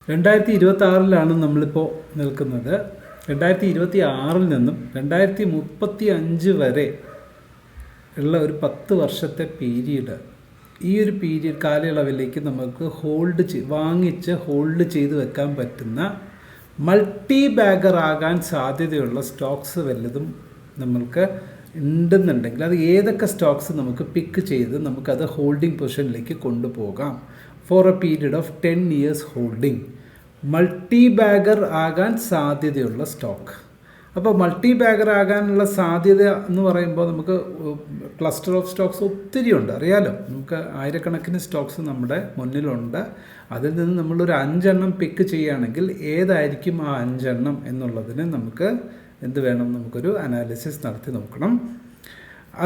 2026 നമ്മളിപ്പോൾ നിൽക്കുന്നത്. 2026 നിന്നും 2035 വരെ ഉള്ള ഒരു 10 വർഷത്തെ പീരീഡ്. ഈ ഒരു കാലയളവിലേക്ക് നമുക്ക് വാങ്ങിച്ച് ഹോൾഡ് ചെയ്ത് വെക്കാൻ പറ്റുന്ന മൾട്ടി ബാഗർ ആകാൻ സാധ്യതയുള്ള സ്റ്റോക്സ് വല്ലതും നമ്മൾക്ക് ഉണ്ടെന്നുണ്ടെങ്കിൽ അത് ഏതൊക്കെ സ്റ്റോക്സ് നമുക്ക് പിക്ക് ചെയ്ത് നമുക്കത് ഹോൾഡിംഗ് പൊസിഷനിലേക്ക് കൊണ്ടുപോകാം. For a period of 10 years holding. Multibagger ആകാൻ സാധ്യതയുള്ള സ്റ്റോക്ക്. അപ്പോൾ മൾട്ടി ബാഗർ ആകാനുള്ള സാധ്യത എന്ന് പറയുമ്പോൾ നമുക്ക് ക്ലസ്റ്റർ ഓഫ് സ്റ്റോക്സ് ഒത്തിരി ഉണ്ട്, അറിയാലോ. നമുക്ക് ആയിരക്കണക്കിന് സ്റ്റോക്സ് നമ്മുടെ മുന്നിലുണ്ട്. അതിൽ നിന്ന് നമ്മളൊരു 5 എണ്ണം പിക്ക് ചെയ്യുകയാണെങ്കിൽ ഏതായിരിക്കും ആ 5 എണ്ണം എന്നുള്ളതിന് നമുക്ക് നമുക്കൊരു അനാലിസിസ് നടത്തി നോക്കണം.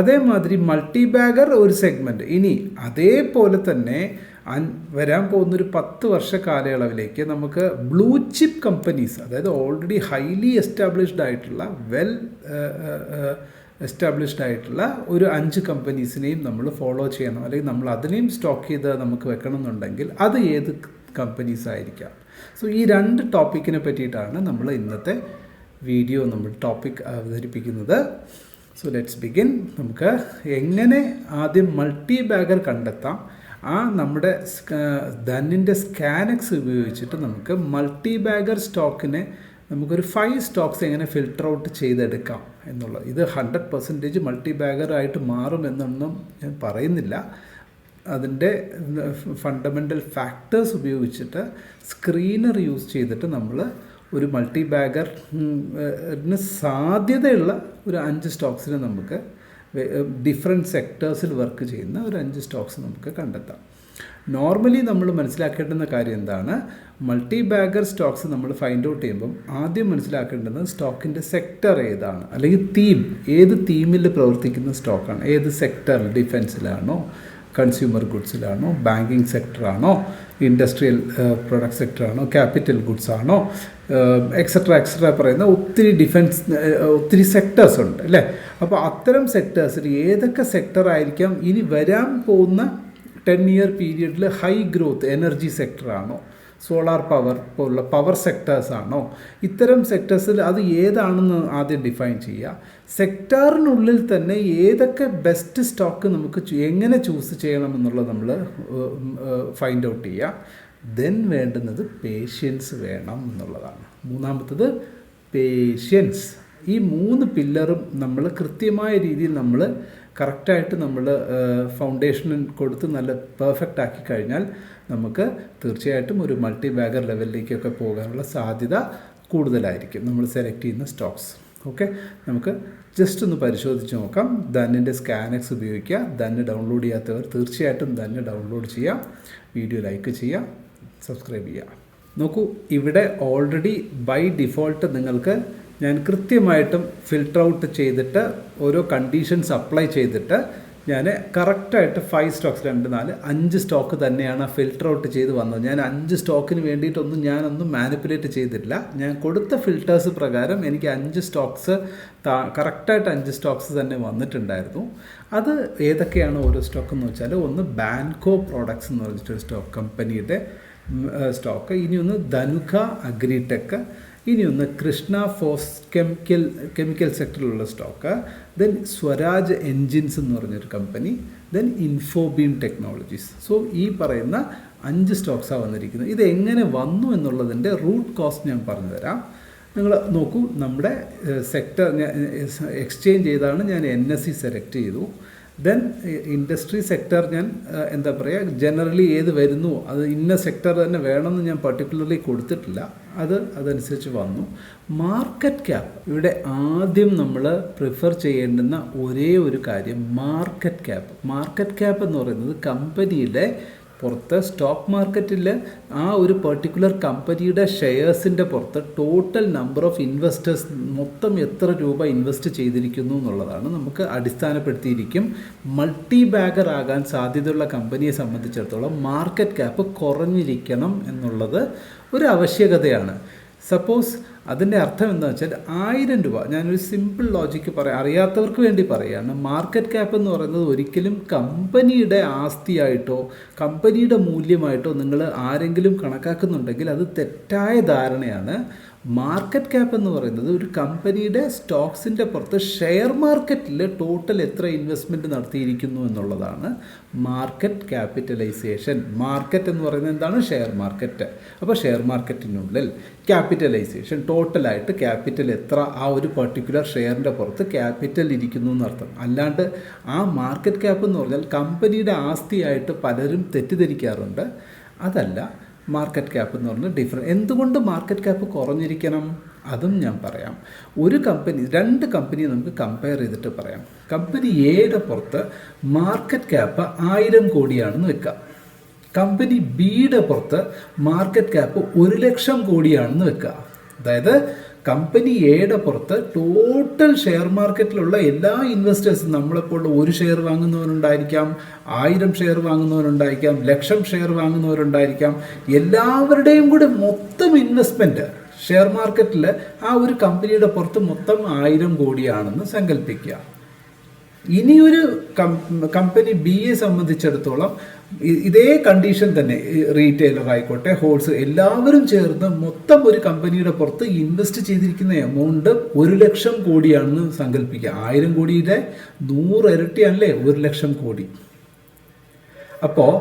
അതേമാതിരി മൾട്ടി ബാഗർ ഒരു സെഗ്മെൻറ്റ്. ഇനി അതേപോലെ തന്നെ വരാൻ പോകുന്നൊരു 10 വർഷ കാലയളവിലേക്ക് നമുക്ക് ബ്ലൂ ചിപ്പ് കമ്പനീസ്, അതായത് ഓൾറെഡി ഹൈലി എസ്റ്റാബ്ലിഷ്ഡ് ആയിട്ടുള്ള എസ്റ്റാബ്ലിഷ്ഡ് ആയിട്ടുള്ള ഒരു 5 കമ്പനീസിനെയും നമ്മൾ ഫോളോ ചെയ്യണം, അല്ലെങ്കിൽ നമ്മൾ അതിനെയും സ്റ്റോക്ക് ചെയ്ത് നമുക്ക് വെക്കണം എന്നുണ്ടെങ്കിൽ അത് ഏത് കമ്പനീസ് ആയിരിക്കാം. സോ ഈ 2 ടോപ്പിക്കിനെ പറ്റിയിട്ടാണ് നമ്മൾ ഇന്നത്തെ വീഡിയോ ടോപ്പിക് അവതരിപ്പിക്കുന്നത്. So let's begin. നമുക്ക് എങ്ങനെ ആദ്യം മൾട്ടി ബാഗർ കണ്ടെത്താം, നമ്മുടെ ധനിൻ്റെ സ്കാനെക്സ് ഉപയോഗിച്ചിട്ട് നമുക്ക് മൾട്ടി ബാഗർ സ്റ്റോക്കിനെ നമുക്കൊരു 5 സ്റ്റോക്സ് എങ്ങനെ ഫിൽട്ടർ ഔട്ട് ചെയ്തെടുക്കാം എന്നുള്ളത്. ഇത് 100% മൾട്ടി ബാഗറായിട്ട് മാറുമെന്നൊന്നും ഞാൻ പറയുന്നില്ല. അതിൻ്റെ ഫണ്ടമെൻ്റൽ ഫാക്ടേഴ്സ് ഉപയോഗിച്ചിട്ട് സ്ക്രീനർ യൂസ് ചെയ്തിട്ട് നമ്മൾ ഒരു മൾട്ടി ബാഗറിന് സാധ്യതയുള്ള ഒരു 5 സ്റ്റോക്സിനെ നമുക്ക് ഡിഫറെൻറ്റ് സെക്ടേഴ്സിൽ വർക്ക് ചെയ്യുന്ന ഒരു 5 സ്റ്റോക്സ് നമുക്ക് കണ്ടെത്താം. നോർമലി നമ്മൾ മനസ്സിലാക്കേണ്ടുന്ന കാര്യം എന്താണ്, മൾട്ടി ബാഗർ സ്റ്റോക്സ് നമ്മൾ ഫൈൻഡ് ഔട്ട് ചെയ്യുമ്പം ആദ്യം മനസ്സിലാക്കേണ്ടത് സ്റ്റോക്കിൻ്റെ സെക്ടർ ഏതാണ്, അല്ലെങ്കിൽ ഏത് തീമിൽ പ്രവർത്തിക്കുന്ന സ്റ്റോക്കാണ്, ഏത് സെക്ടറിൽ, ഡിഫെൻസിലാണോ, കൺസ്യൂമർ ഗുഡ്സിലാണോ, ബാങ്കിങ് സെക്ടറാണോ, ഇൻഡസ്ട്രിയൽ പ്രൊഡക്റ്റ് സെക്ടറാണോ, ക്യാപിറ്റൽ ഗുഡ്സ് ആണോ, എക്സെട്ര പറയുന്ന ഒത്തിരി സെക്ടേഴ്സ് ഉണ്ട് അല്ലേ. അപ്പോൾ അത്തരം സെക്ടേഴ്സിൽ ഏതൊക്കെ സെക്ടറായിരിക്കാം ഇനി വരാൻ പോകുന്ന 10 year പീരീഡിൽ ഹൈ ഗ്രോത്ത്, എനർജി സെക്ടറാണോ, സോളാർ പവർ പോലുള്ള പവർ സെക്ടേഴ്സാണോ, ഇത്തരം സെക്ടേഴ്സിൽ അത് ഏതാണെന്ന് ആദ്യം ഡിഫൈൻ ചെയ്യുക. സെക്ടറിനുള്ളിൽ തന്നെ ഏതൊക്കെ ബെസ്റ്റ് സ്റ്റോക്ക് നമുക്ക് എങ്ങനെ ചൂസ് ചെയ്യണമെന്നുള്ളത് നമ്മൾ ഫൈൻഡ് ഔട്ട് ചെയ്യുക. ദെൻ വേണ്ടുന്നത് പേഷ്യൻസ് വേണം എന്നുള്ളതാണ്. മൂന്നാമത്തത് പേഷ്യൻസ്. ഈ 3 പില്ലറും നമ്മൾ കൃത്യമായ രീതിയിൽ നമ്മൾ കറക്റ്റായിട്ട് നമ്മൾ ഫൗണ്ടേഷനും കൊടുത്ത് നല്ല പെർഫെക്റ്റ് ആക്കി കഴിഞ്ഞാൽ നമുക്ക് തീർച്ചയായിട്ടും ഒരു മൾട്ടി ബാഗർ ലെവലിലേക്കൊക്കെ പോകാനുള്ള സാധ്യത കൂടുതലായിരിക്കും നമ്മൾ സെലക്ട് ചെയ്യുന്ന സ്റ്റോക്സ്. ഓക്കെ, നമുക്ക് ജസ്റ്റ് ഒന്ന് പരിശോധിച്ച് നോക്കാം. ധനിൻ്റെ സ്കാനെക്സ് ഉപയോഗിക്കുക. ധന് ഡൗൺലോഡ് ചെയ്യാത്തവർ തീർച്ചയായിട്ടും ധന് ഡൗൺലോഡ് ചെയ്യുക, വീഡിയോ ലൈക്ക് ചെയ്യുക, സബ്സ്ക്രൈബ് ചെയ്യുക. നോക്കൂ, ഇവിടെ ഓൾറെഡി ബൈ ഡിഫോൾട്ട് നിങ്ങൾക്ക് ഞാൻ കൃത്യമായിട്ടും ഫിൽട്ടർ ഔട്ട് ചെയ്തിട്ട് ഓരോ കണ്ടീഷൻസ് അപ്ലൈ ചെയ്തിട്ട് ഞാൻ കറക്റ്റായിട്ട് 5 സ്റ്റോക്സ് 2, 4, 5 സ്റ്റോക്ക് തന്നെയാണ് ഫിൽട്ടർ ഔട്ട് ചെയ്ത് വന്നത്. ഞാൻ 5 സ്റ്റോക്കിന് വേണ്ടിയിട്ടൊന്നും ഞാനൊന്നും മാനിപ്പുലേറ്റ് ചെയ്തിട്ടില്ല. ഞാൻ കൊടുത്ത ഫിൽറ്റേഴ്സ് പ്രകാരം എനിക്ക് 5 സ്റ്റോക്സ് കറക്റ്റായിട്ട് 5 സ്റ്റോക്സ് തന്നെ വന്നിട്ടുണ്ടായിരുന്നു. അത് ഏതൊക്കെയാണ് ഓരോ സ്റ്റോക്ക് എന്ന് വെച്ചാൽ, ഒന്ന് ബാൻകോ പ്രോഡക്ട്സ് എന്ന് പറഞ്ഞിട്ടൊരു കമ്പനിയുടെ സ്റ്റോക്ക്, ഇനിയൊന്ന് ധനുക അഗ്രിടെക്, ഇനിയൊന്ന് കൃഷ്ണ ഫോസ് കെമിക്കൽ സെക്ടറിലുള്ള സ്റ്റോക്ക്, ദെൻ സ്വരാജ് എൻജിൻസ് എന്ന് പറഞ്ഞൊരു company, then Infibeam technologies. So ഈ പറയുന്ന 5 സ്റ്റോക്സാണ് വന്നിരിക്കുന്നത്. ഇത് എങ്ങനെ വന്നു എന്നുള്ളതിൻ്റെ റൂട്ട് കോസ്റ്റ് ഞാൻ പറഞ്ഞുതരാം. നിങ്ങൾ നോക്കൂ, നമ്മുടെ സെക്ടർ എക്സ്ചേഞ്ച് ചെയ്താണ് ഞാൻ NSE സെലക്ട് ചെയ്തു. ദെൻ ഇൻഡസ്ട്രി സെക്ടർ ഞാൻ ജനറലി ഏത് വരുന്നു അത് ഇന്ന സെക്ടർ തന്നെ വേണമെന്ന് ഞാൻ പർട്ടിക്കുലർലി കൊടുത്തിട്ടില്ല. അതനുസരിച്ച് വന്നു. Market cap. ഇവിടെ ആദ്യം നമ്മൾ പ്രിഫർ ചെയ്യേണ്ടുന്ന ഒരേ ഒരു കാര്യം മാർക്കറ്റ് ക്യാപ്പ് എന്ന് പറയുന്നത് കമ്പനിയുടെ പുറത്ത് സ്റ്റോക്ക് മാർക്കറ്റിൽ ആ ഒരു പെർട്ടിക്കുലർ കമ്പനിയുടെ ഷെയർസിൻ്റെ പുറത്ത് ടോട്ടൽ നമ്പർ ഓഫ് ഇൻവെസ്റ്റേഴ്സ് മൊത്തം എത്ര രൂപ ഇൻവെസ്റ്റ് ചെയ്തിരിക്കുന്നു എന്നുള്ളതാണ് നമുക്ക് അടിസ്ഥാനപ്പെടുത്തിയിരിക്കും. മൾട്ടി ബാഗർ ആകാൻ സാധ്യതയുള്ള കമ്പനിയെ സംബന്ധിച്ചിടത്തോളം മാർക്കറ്റ് ക്യാപ്പ് കുറഞ്ഞിരിക്കണം എന്നുള്ളത് ഒരു ആവശ്യകതയാണ്. സപ്പോസ് അതിൻ്റെ അർത്ഥം എന്താ വെച്ചാൽ 1000 രൂപ, ഞാനൊരു സിമ്പിൾ ലോജിക്ക് പറയാം, അറിയാത്തവർക്ക് വേണ്ടി പറയുകയാണ്. മാർക്കറ്റ് ക്യാപ്പ് എന്ന് പറയുന്നത് ഒരിക്കലും കമ്പനിയുടെ ആസ്തിയായിട്ടോ കമ്പനിയുടെ മൂല്യമായിട്ടോ നിങ്ങൾ ആരെങ്കിലും കണക്കാക്കുന്നുണ്ടെങ്കിൽ അത് തെറ്റായ ധാരണയാണ്. മാർക്കറ്റ് ക്യാപ്പ് എന്ന് പറയുന്നത് ഒരു കമ്പനിയുടെ സ്റ്റോക്സിൻ്റെ പുറത്ത് ഷെയർ മാർക്കറ്റിൽ ടോട്ടൽ എത്ര ഇൻവെസ്റ്റ്മെൻറ്റ് നടത്തിയിരിക്കുന്നു എന്നുള്ളതാണ് മാർക്കറ്റ് ക്യാപിറ്റലൈസേഷൻ. മാർക്കറ്റ് എന്ന് പറയുന്നത് എന്താണ്? Share market. അപ്പോൾ ഷെയർ മാർക്കറ്റിനുള്ളിൽ ക്യാപിറ്റലൈസേഷൻ, ടോട്ടലായിട്ട് ക്യാപിറ്റൽ എത്ര ആ ഒരു പർട്ടിക്കുലർ ഷെയറിൻ്റെ പുറത്ത് ക്യാപിറ്റൽ ഇരിക്കുന്നു എന്നർത്ഥം. അല്ലാണ്ട് ആ മാർക്കറ്റ് ക്യാപ്പ് എന്ന് പറഞ്ഞാൽ കമ്പനിയുടെ ആസ്തിയായിട്ട് പലരും തെറ്റിദ്ധരിക്കാറുണ്ട്. അതല്ല മാർക്കറ്റ് ക്യാപ്പ് എന്ന് പറഞ്ഞാൽ ഡിഫറെൻറ്റ്. എന്തുകൊണ്ട് മാർക്കറ്റ് ക്യാപ്പ് കുറഞ്ഞിരിക്കണം അതും ഞാൻ പറയാം. ഒരു കമ്പനി, 2 കമ്പനി നമുക്ക് കമ്പയർ ചെയ്തിട്ട് പറയാം. കമ്പനി എയുടെ പുറത്ത് മാർക്കറ്റ് ക്യാപ്പ് 1000 കോടിയാണെന്ന് വെക്കാം. കമ്പനി ബിയുടെ പുറത്ത് മാർക്കറ്റ് ക്യാപ്പ് 1,00,000 കോടിയാണെന്ന് വെക്കുക. അതായത് കമ്പനി എയുടെ പുറത്ത് ടോട്ടൽ ഷെയർ മാർക്കറ്റിലുള്ള എല്ലാ ഇൻവെസ്റ്റേഴ്സും, നമ്മളിപ്പോൾ 1 ഷെയർ വാങ്ങുന്നവരുണ്ടായിരിക്കാം, 1000 ഷെയർ വാങ്ങുന്നവരുണ്ടായിരിക്കാം, 1,00,000 ഷെയർ വാങ്ങുന്നവരുണ്ടായിരിക്കാം, എല്ലാവരുടെയും കൂടെ മൊത്തം ഇൻവെസ്റ്റ്മെൻറ്റ് ഷെയർ മാർക്കറ്റിൽ ആ ഒരു കമ്പനിയുടെ പുറത്ത് മൊത്തം 1000 കോടിയാണെന്ന് സങ്കല്പിക്കുക. ഇനിയൊരു കമ്പനി ബിയെ സംബന്ധിച്ചിടത്തോളം ഇതേ കണ്ടീഷൻ തന്നെ, റീറ്റെയിലർ ആയിക്കോട്ടെ, ഹോൾസെയിൽ, എല്ലാവരും ചേർന്ന് മൊത്തം ഒരു കമ്പനിയുടെ പുറത്ത് ഇൻവെസ്റ്റ് ചെയ്തിരിക്കുന്ന എമൗണ്ട് 1,00,000 കോടിയാണെന്ന് സങ്കല്പിക്കുക. 1000 കോടിയുടെ 100 ഇരട്ടിയാണല്ലേ 1,00,000 കോടി. അപ്പോൾ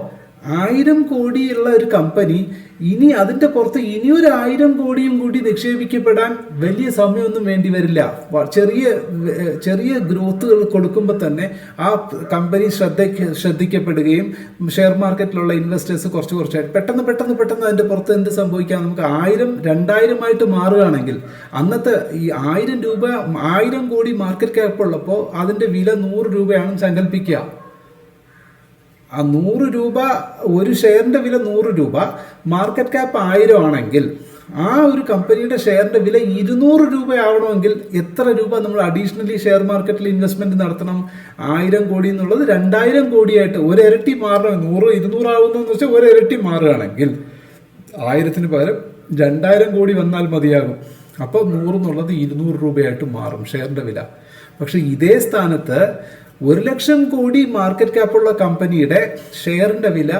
1000 കോടിയുള്ള ഒരു കമ്പനി ഇനി അതിൻ്റെ പുറത്ത് ഇനിയൊരു 1000 കോടിയും കൂടി നിക്ഷേപിക്കപ്പെടാൻ വലിയ സമയമൊന്നും വേണ്ടി വരില്ല. ചെറിയ ഗ്രോത്തുകൾ കൊടുക്കുമ്പോൾ തന്നെ ആ കമ്പനി ശ്രദ്ധിക്കപ്പെടുകയും ഷെയർ മാർക്കറ്റിലുള്ള ഇൻവെസ്റ്റേഴ്സ് കുറച്ചായിട്ട് പെട്ടെന്ന് അതിൻ്റെ പുറത്ത് എന്ത് സംഭവിക്കാം, നമുക്ക് 1000 2000 ആയിട്ട് മാറുകയാണെങ്കിൽ അന്നത്തെ ഈ 1000 രൂപ 1000 കോടി മാർക്കറ്റ് ക്യാപ്പ് ഉള്ളപ്പോൾ അതിൻ്റെ വില 100 രൂപയാണെന്ന് സങ്കല്പിക്കുക. ആ 100 രൂപ, ഒരു ഷെയറിൻ്റെ വില 100 രൂപ, മാർക്കറ്റ് ക്യാപ്പ് 1000 ആണെങ്കിൽ ആ ഒരു കമ്പനിയുടെ ഷെയറിൻ്റെ വില 200 രൂപയാവണമെങ്കിൽ എത്ര രൂപ നമ്മൾ അഡീഷണലി ഷെയർ മാർക്കറ്റിൽ ഇൻവെസ്റ്റ്മെൻറ്റ് നടത്തണം? 1000 കോടി എന്നുള്ളത് 2000 കോടിയായിട്ട് ഒരിരട്ടി മാറണം. 100 200 ആവുന്നതെന്ന് വെച്ചാൽ ഒരിരട്ടി മാറുകയാണെങ്കിൽ 1000-ന് പകരം 2000 കോടി വന്നാൽ മതിയാകും. അപ്പോൾ 100 എന്നുള്ളത് 200 രൂപയായിട്ട് മാറും ഷെയറിൻ്റെ വില. പക്ഷേ ഇതേ സ്ഥാനത്ത് 1,00,000 കോടി മാർക്കറ്റ് ക്യാപ്പുള്ള കമ്പനിയുടെ ഷെയറിൻ്റെ വില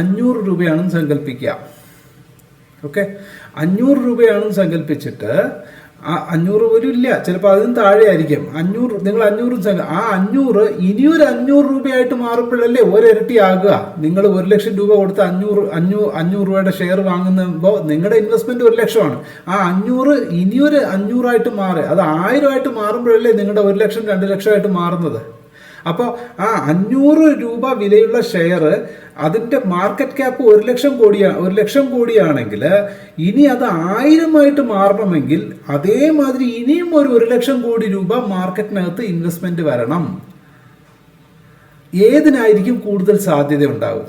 500 രൂപയാണെന്ന് സങ്കല്പിക്കുക. ഓക്കെ, 500 രൂപയാണെന്ന് സങ്കല്പിച്ചിട്ട് ആ 500 പോലും ഇല്ല, ചിലപ്പോൾ അതിന് താഴെ ആയിരിക്കും. 500 നിങ്ങൾ 500 ആ 500 ഇനിയൊരു 500 രൂപയായിട്ട് മാറുമ്പോഴല്ലേ ഒരിരട്ടി ആകുക. നിങ്ങൾ 1,00,000 രൂപ കൊടുത്ത് 500 രൂപയുടെ ഷെയർ വാങ്ങുമ്പോൾ നിങ്ങളുടെ ഇൻവെസ്റ്റ്മെന്റ് 1,00,000 ആണ്. ആ 500 ഇനിയൊരു 500 ആയിട്ട് മാറി അത് 1000 ആയിട്ട് മാറുമ്പോഴല്ലേ നിങ്ങളുടെ 1,00,000 2,00,000 ആയിട്ട് മാറുന്നത്. അപ്പോൾ ആ 500 രൂപ വിലയുള്ള ഷെയർ അതിൻ്റെ മാർക്കറ്റ് ക്യാപ്പ് 1,00,000 കോടിയാണെങ്കിൽ ഇനി അത് 1000 ആയിട്ട് മാറണമെങ്കിൽ അതേമാതിരി ഇനിയും ഒരു 1,00,000 കോടി രൂപ മാർക്കറ്റിനകത്ത് ഇൻവെസ്റ്റ്മെന്റ് വരണം. ഏതിനായിരിക്കും കൂടുതൽ സാധ്യത ഉണ്ടാവും?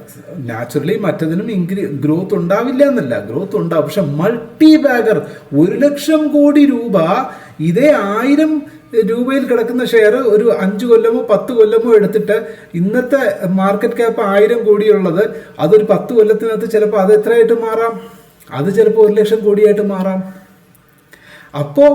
നാച്ചുറലി മറ്റതിനും ഗ്രോത്ത് ഉണ്ടാവില്ല എന്നല്ല, ഗ്രോത്ത് ഉണ്ടാവും. പക്ഷെ മൾട്ടി ബാഗർ 1,00,000 കോടി രൂപ ഇതേ 1000 രൂപയിൽ കിടക്കുന്ന ഷെയർ ഒരു 5 കൊല്ലമോ 10 കൊല്ലമോ എടുത്തിട്ട് ഇന്നത്തെ മാർക്കറ്റ് ക്യാപ്പ് 1000 കോടിയുള്ളത് അതൊരു 10 കൊല്ലത്തിനകത്ത് ചിലപ്പോൾ അത് എത്രയായിട്ട് മാറാം? അത് ചിലപ്പോൾ 1,00,000 കോടിയായിട്ട് മാറാം. അപ്പോൾ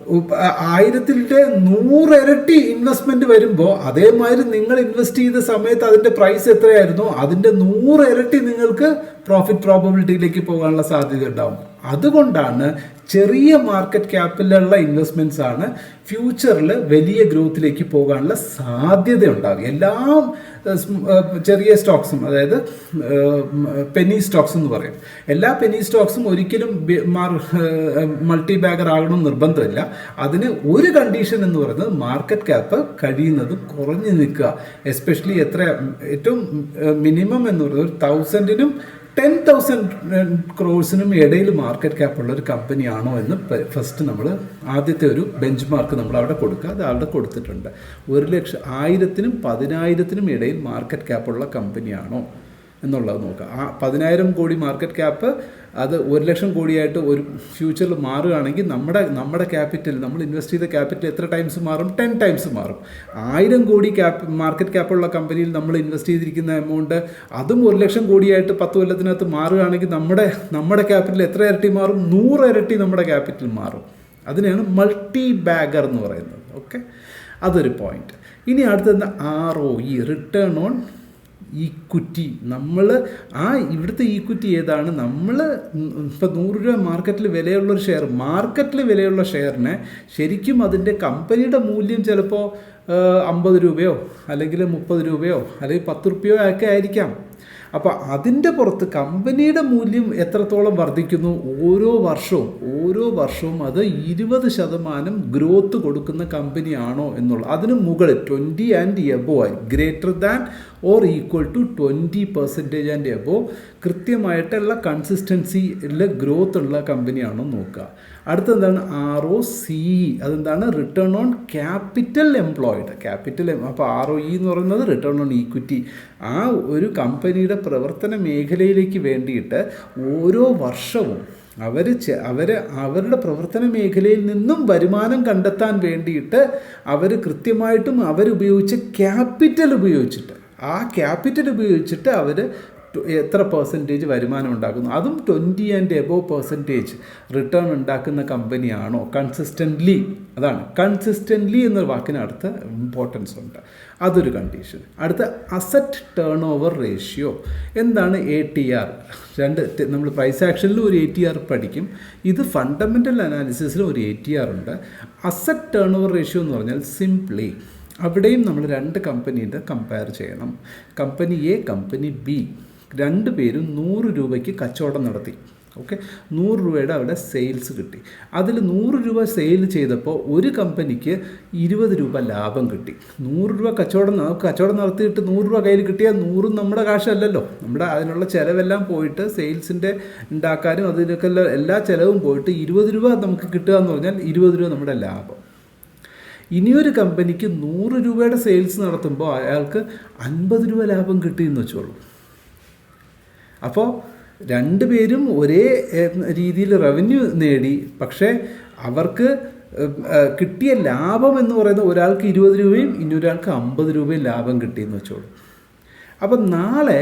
1000-ന്റെ 100 ഇരട്ടി ഇൻവെസ്റ്റ്മെന്റ് വരുമ്പോൾ അതേമാതിരി നിങ്ങൾ ഇൻവെസ്റ്റ് ചെയ്ത സമയത്ത് അതിന്റെ പ്രൈസ് എത്രയായിരുന്നു അതിന്റെ 100 ഇരട്ടി നിങ്ങൾക്ക് പ്രോഫിറ്റ് പ്രോബബിലിറ്റിയിലേക്ക് പോകാനുള്ള സാധ്യത ഉണ്ടാവും. അതുകൊണ്ടാണ് ചെറിയ മാർക്കറ്റ് ക്യാപ്പിലുള്ള ഇൻവെസ്റ്റ്മെന്റ്സ് ആണ് ഫ്യൂച്ചറിൽ വലിയ ഗ്രോത്തിലേക്ക് പോകാനുള്ള സാധ്യത ഉണ്ടാകും. എല്ലാം ചെറിയ സ്റ്റോക്സും, അതായത് പെന്നി സ്റ്റോക്സ് എന്ന് പറയും, എല്ലാ പെന്നി സ്റ്റോക്സും ഒരിക്കലും മൾട്ടി ബാഗർ ആകണം നിർബന്ധമില്ല. അതിന് ഒരു കണ്ടീഷൻ എന്ന് പറയുന്നത് മാർക്കറ്റ് ക്യാപ്പ് കഴിയുന്നതും കുറഞ്ഞു നിൽക്കുക. എസ്പെഷ്യലി ഏറ്റവും മിനിമം എന്ന് പറയുന്നത് 1,000-നും 10,000 crores-നും ഇടയിൽ മാർക്കറ്റ് ക്യാപ്പ് ഉള്ള ഒരു കമ്പനിയാണോ എന്ന് ഫസ്റ്റ് നമ്മൾ ആദ്യത്തെ ഒരു ബെഞ്ച് മാർക്ക് നമ്മൾ അവിടെ കൊടുക്കുക. അത് അവിടെ കൊടുത്തിട്ടുണ്ട്. 1,00,000 1000-നും 10,000-നും ഇടയിൽ മാർക്കറ്റ് ക്യാപ്പുള്ള കമ്പനിയാണോ എന്നുള്ളത് നോക്കുക. ആ 10,000 കോടി മാർക്കറ്റ് ക്യാപ്പ് അത് 1,00,000 കോടിയായിട്ട് ഒരു ഫ്യൂച്ചറിൽ മാറുകയാണെങ്കിൽ നമ്മുടെ ക്യാപിറ്റൽ, നമ്മൾ ഇൻവെസ്റ്റ് ചെയ്ത ക്യാപിറ്റൽ എത്ര ടൈംസ് മാറും? 10 ടൈംസ് മാറും. 1000 കോടി മാർക്കറ്റ് ക്യാപ്പുള്ള കമ്പനിയിൽ നമ്മൾ ഇൻവെസ്റ്റ് ചെയ്തിരിക്കുന്ന എമൗണ്ട് അതും 1,00,000 കോടിയായിട്ട് 10 കൊല്ലത്തിനകത്ത് മാറുകയാണെങ്കിൽ നമ്മുടെ ക്യാപിറ്റൽ എത്ര ഇരട്ടി മാറും? 100 ഇരട്ടി നമ്മുടെ ക്യാപിറ്റൽ മാറും. അതിനെയാണ് മൾട്ടി ബാഗർ എന്ന് പറയുന്നത്. ഓക്കെ, അതൊരു പോയിന്റ്. ഇനി അടുത്തത് ROE, റിട്ടേൺ ഓൺ ഈക്വിറ്റി. നമ്മൾ ഇവിടുത്തെ ഈക്വിറ്റി ഏതാണ്? നമ്മൾ ഇപ്പോൾ 100 രൂപ മാർക്കറ്റിൽ വിലയുള്ളൊരു ഷെയർ, മാർക്കറ്റിൽ വിലയുള്ള ഷെയറിനെ ശരിക്കും അതിൻ്റെ കമ്പനിയുടെ മൂല്യം ചിലപ്പോൾ 50 രൂപയോ അല്ലെങ്കിൽ 30 രൂപയോ അല്ലെങ്കിൽ 10 രൂപയോ ഒക്കെ ആയിരിക്കാം. അപ്പോൾ അതിൻ്റെ പുറത്ത് കമ്പനിയുടെ മൂല്യം എത്രത്തോളം വർദ്ധിക്കുന്നു ഓരോ വർഷവും അത് 20% ഗ്രോത്ത് കൊടുക്കുന്ന കമ്പനിയാണോ എന്നുള്ളത്, അതിന് മുകളിൽ 20 ആൻഡ് എബോവ് ആയി, greater than or equal to 20% and above കൃത്യമായിട്ടുള്ള കൺസിസ്റ്റൻസിയിൽ ഗ്രോത്ത് ഉള്ള കമ്പനിയാണോ നോക്കുക. അടുത്തെന്താണ്? ROCE, അതെന്താണ്? Return on capital employed. അപ്പോൾ ROE എന്ന് പറയുന്നത് റിട്ടേൺ ഓൺ ഈക്വിറ്റി. ആ ഒരു കമ്പനിയുടെ പ്രവർത്തന മേഖലയിലേക്ക് വേണ്ടിയിട്ട് ഓരോ വർഷവും അവരുടെ പ്രവർത്തന മേഖലയിൽ നിന്നും വരുമാനം കണ്ടെത്താൻ വേണ്ടിയിട്ട് അവർ കൃത്യമായിട്ടും അവരുപയോഗിച്ച ക്യാപിറ്റൽ ഉപയോഗിച്ചിട്ട് അവർ എത്ര പെർസെൻറ്റേജ് വരുമാനം ഉണ്ടാക്കുന്നു, അതും 20 ആൻഡ് എബോവ് പെർസെൻറ്റേജ് റിട്ടേൺ ഉണ്ടാക്കുന്ന കമ്പനിയാണോ കൺസിസ്റ്റൻ്റ്ലി. അതാണ് കൺസിസ്റ്റൻ്റ്ലി എന്ന വാക്കിനടുത്ത് ഇമ്പോർട്ടൻസ് ഉണ്ട്, അതൊരു കണ്ടീഷൻ. അടുത്ത അസറ്റ് ടേൺ ഓവർ റേഷ്യോ. എന്താണ് ATR? നമ്മൾ പ്രൈസ് ആക്ഷനിലും ഒരു ATR പഠിക്കും, ഇത് ഫണ്ടമെൻ്റൽ അനാലിസിസിലും ഒരു ATR ഉണ്ട്. അസറ്റ് ടേൺ ഓവർ റേഷ്യോ എന്ന് പറഞ്ഞാൽ സിംപ്ലി അവിടെയും നമ്മൾ 2 കമ്പനീൻ്റെ കമ്പയർ ചെയ്യണം. കമ്പനി A, കമ്പനി B, രണ്ടുപേരും 100 രൂപയ്ക്ക് കച്ചവടം നടത്തി. ഓക്കെ, 100 രൂപയുടെ അവിടെ സെയിൽസ് കിട്ടി. അതിൽ 100 രൂപ സെയിൽ ചെയ്തപ്പോൾ ഒരു കമ്പനിക്ക് 20 രൂപ ലാഭം കിട്ടി. 100 രൂപ കച്ചവടം നടത്തിയിട്ട് 100 രൂപ കയ്യിൽ കിട്ടിയാൽ 100 നമ്മുടെ കാശല്ലല്ലോ, നമ്മുടെ അതിനുള്ള ചിലവെല്ലാം പോയിട്ട് സെയിൽസിൻ്റെ ഉണ്ടാക്കാനും അതിനൊക്കെ എല്ലാ ചിലവും പോയിട്ട് 20 രൂപ നമുക്ക് കിട്ടുക എന്ന് പറഞ്ഞാൽ 20 രൂപ നമ്മുടെ ലാഭം. ഇനിയൊരു കമ്പനിക്ക് 100 രൂപയുടെ സെയിൽസ് നടത്തുമ്പോൾ അയാൾക്ക് 50 രൂപ ലാഭം കിട്ടിയെന്ന് വെച്ചോളൂ. അപ്പോൾ രണ്ടുപേരും ഒരേ രീതിയിൽ റവന്യൂ നേടി, പക്ഷേ അവർക്ക് കിട്ടിയ ലാഭം എന്ന് പറയുന്നത് ഒരാൾക്ക് 20 രൂപയും ഇനിയൊരാൾക്ക് 50 രൂപയും ലാഭം കിട്ടിയെന്ന് വെച്ചോളൂ. അപ്പം നാളെ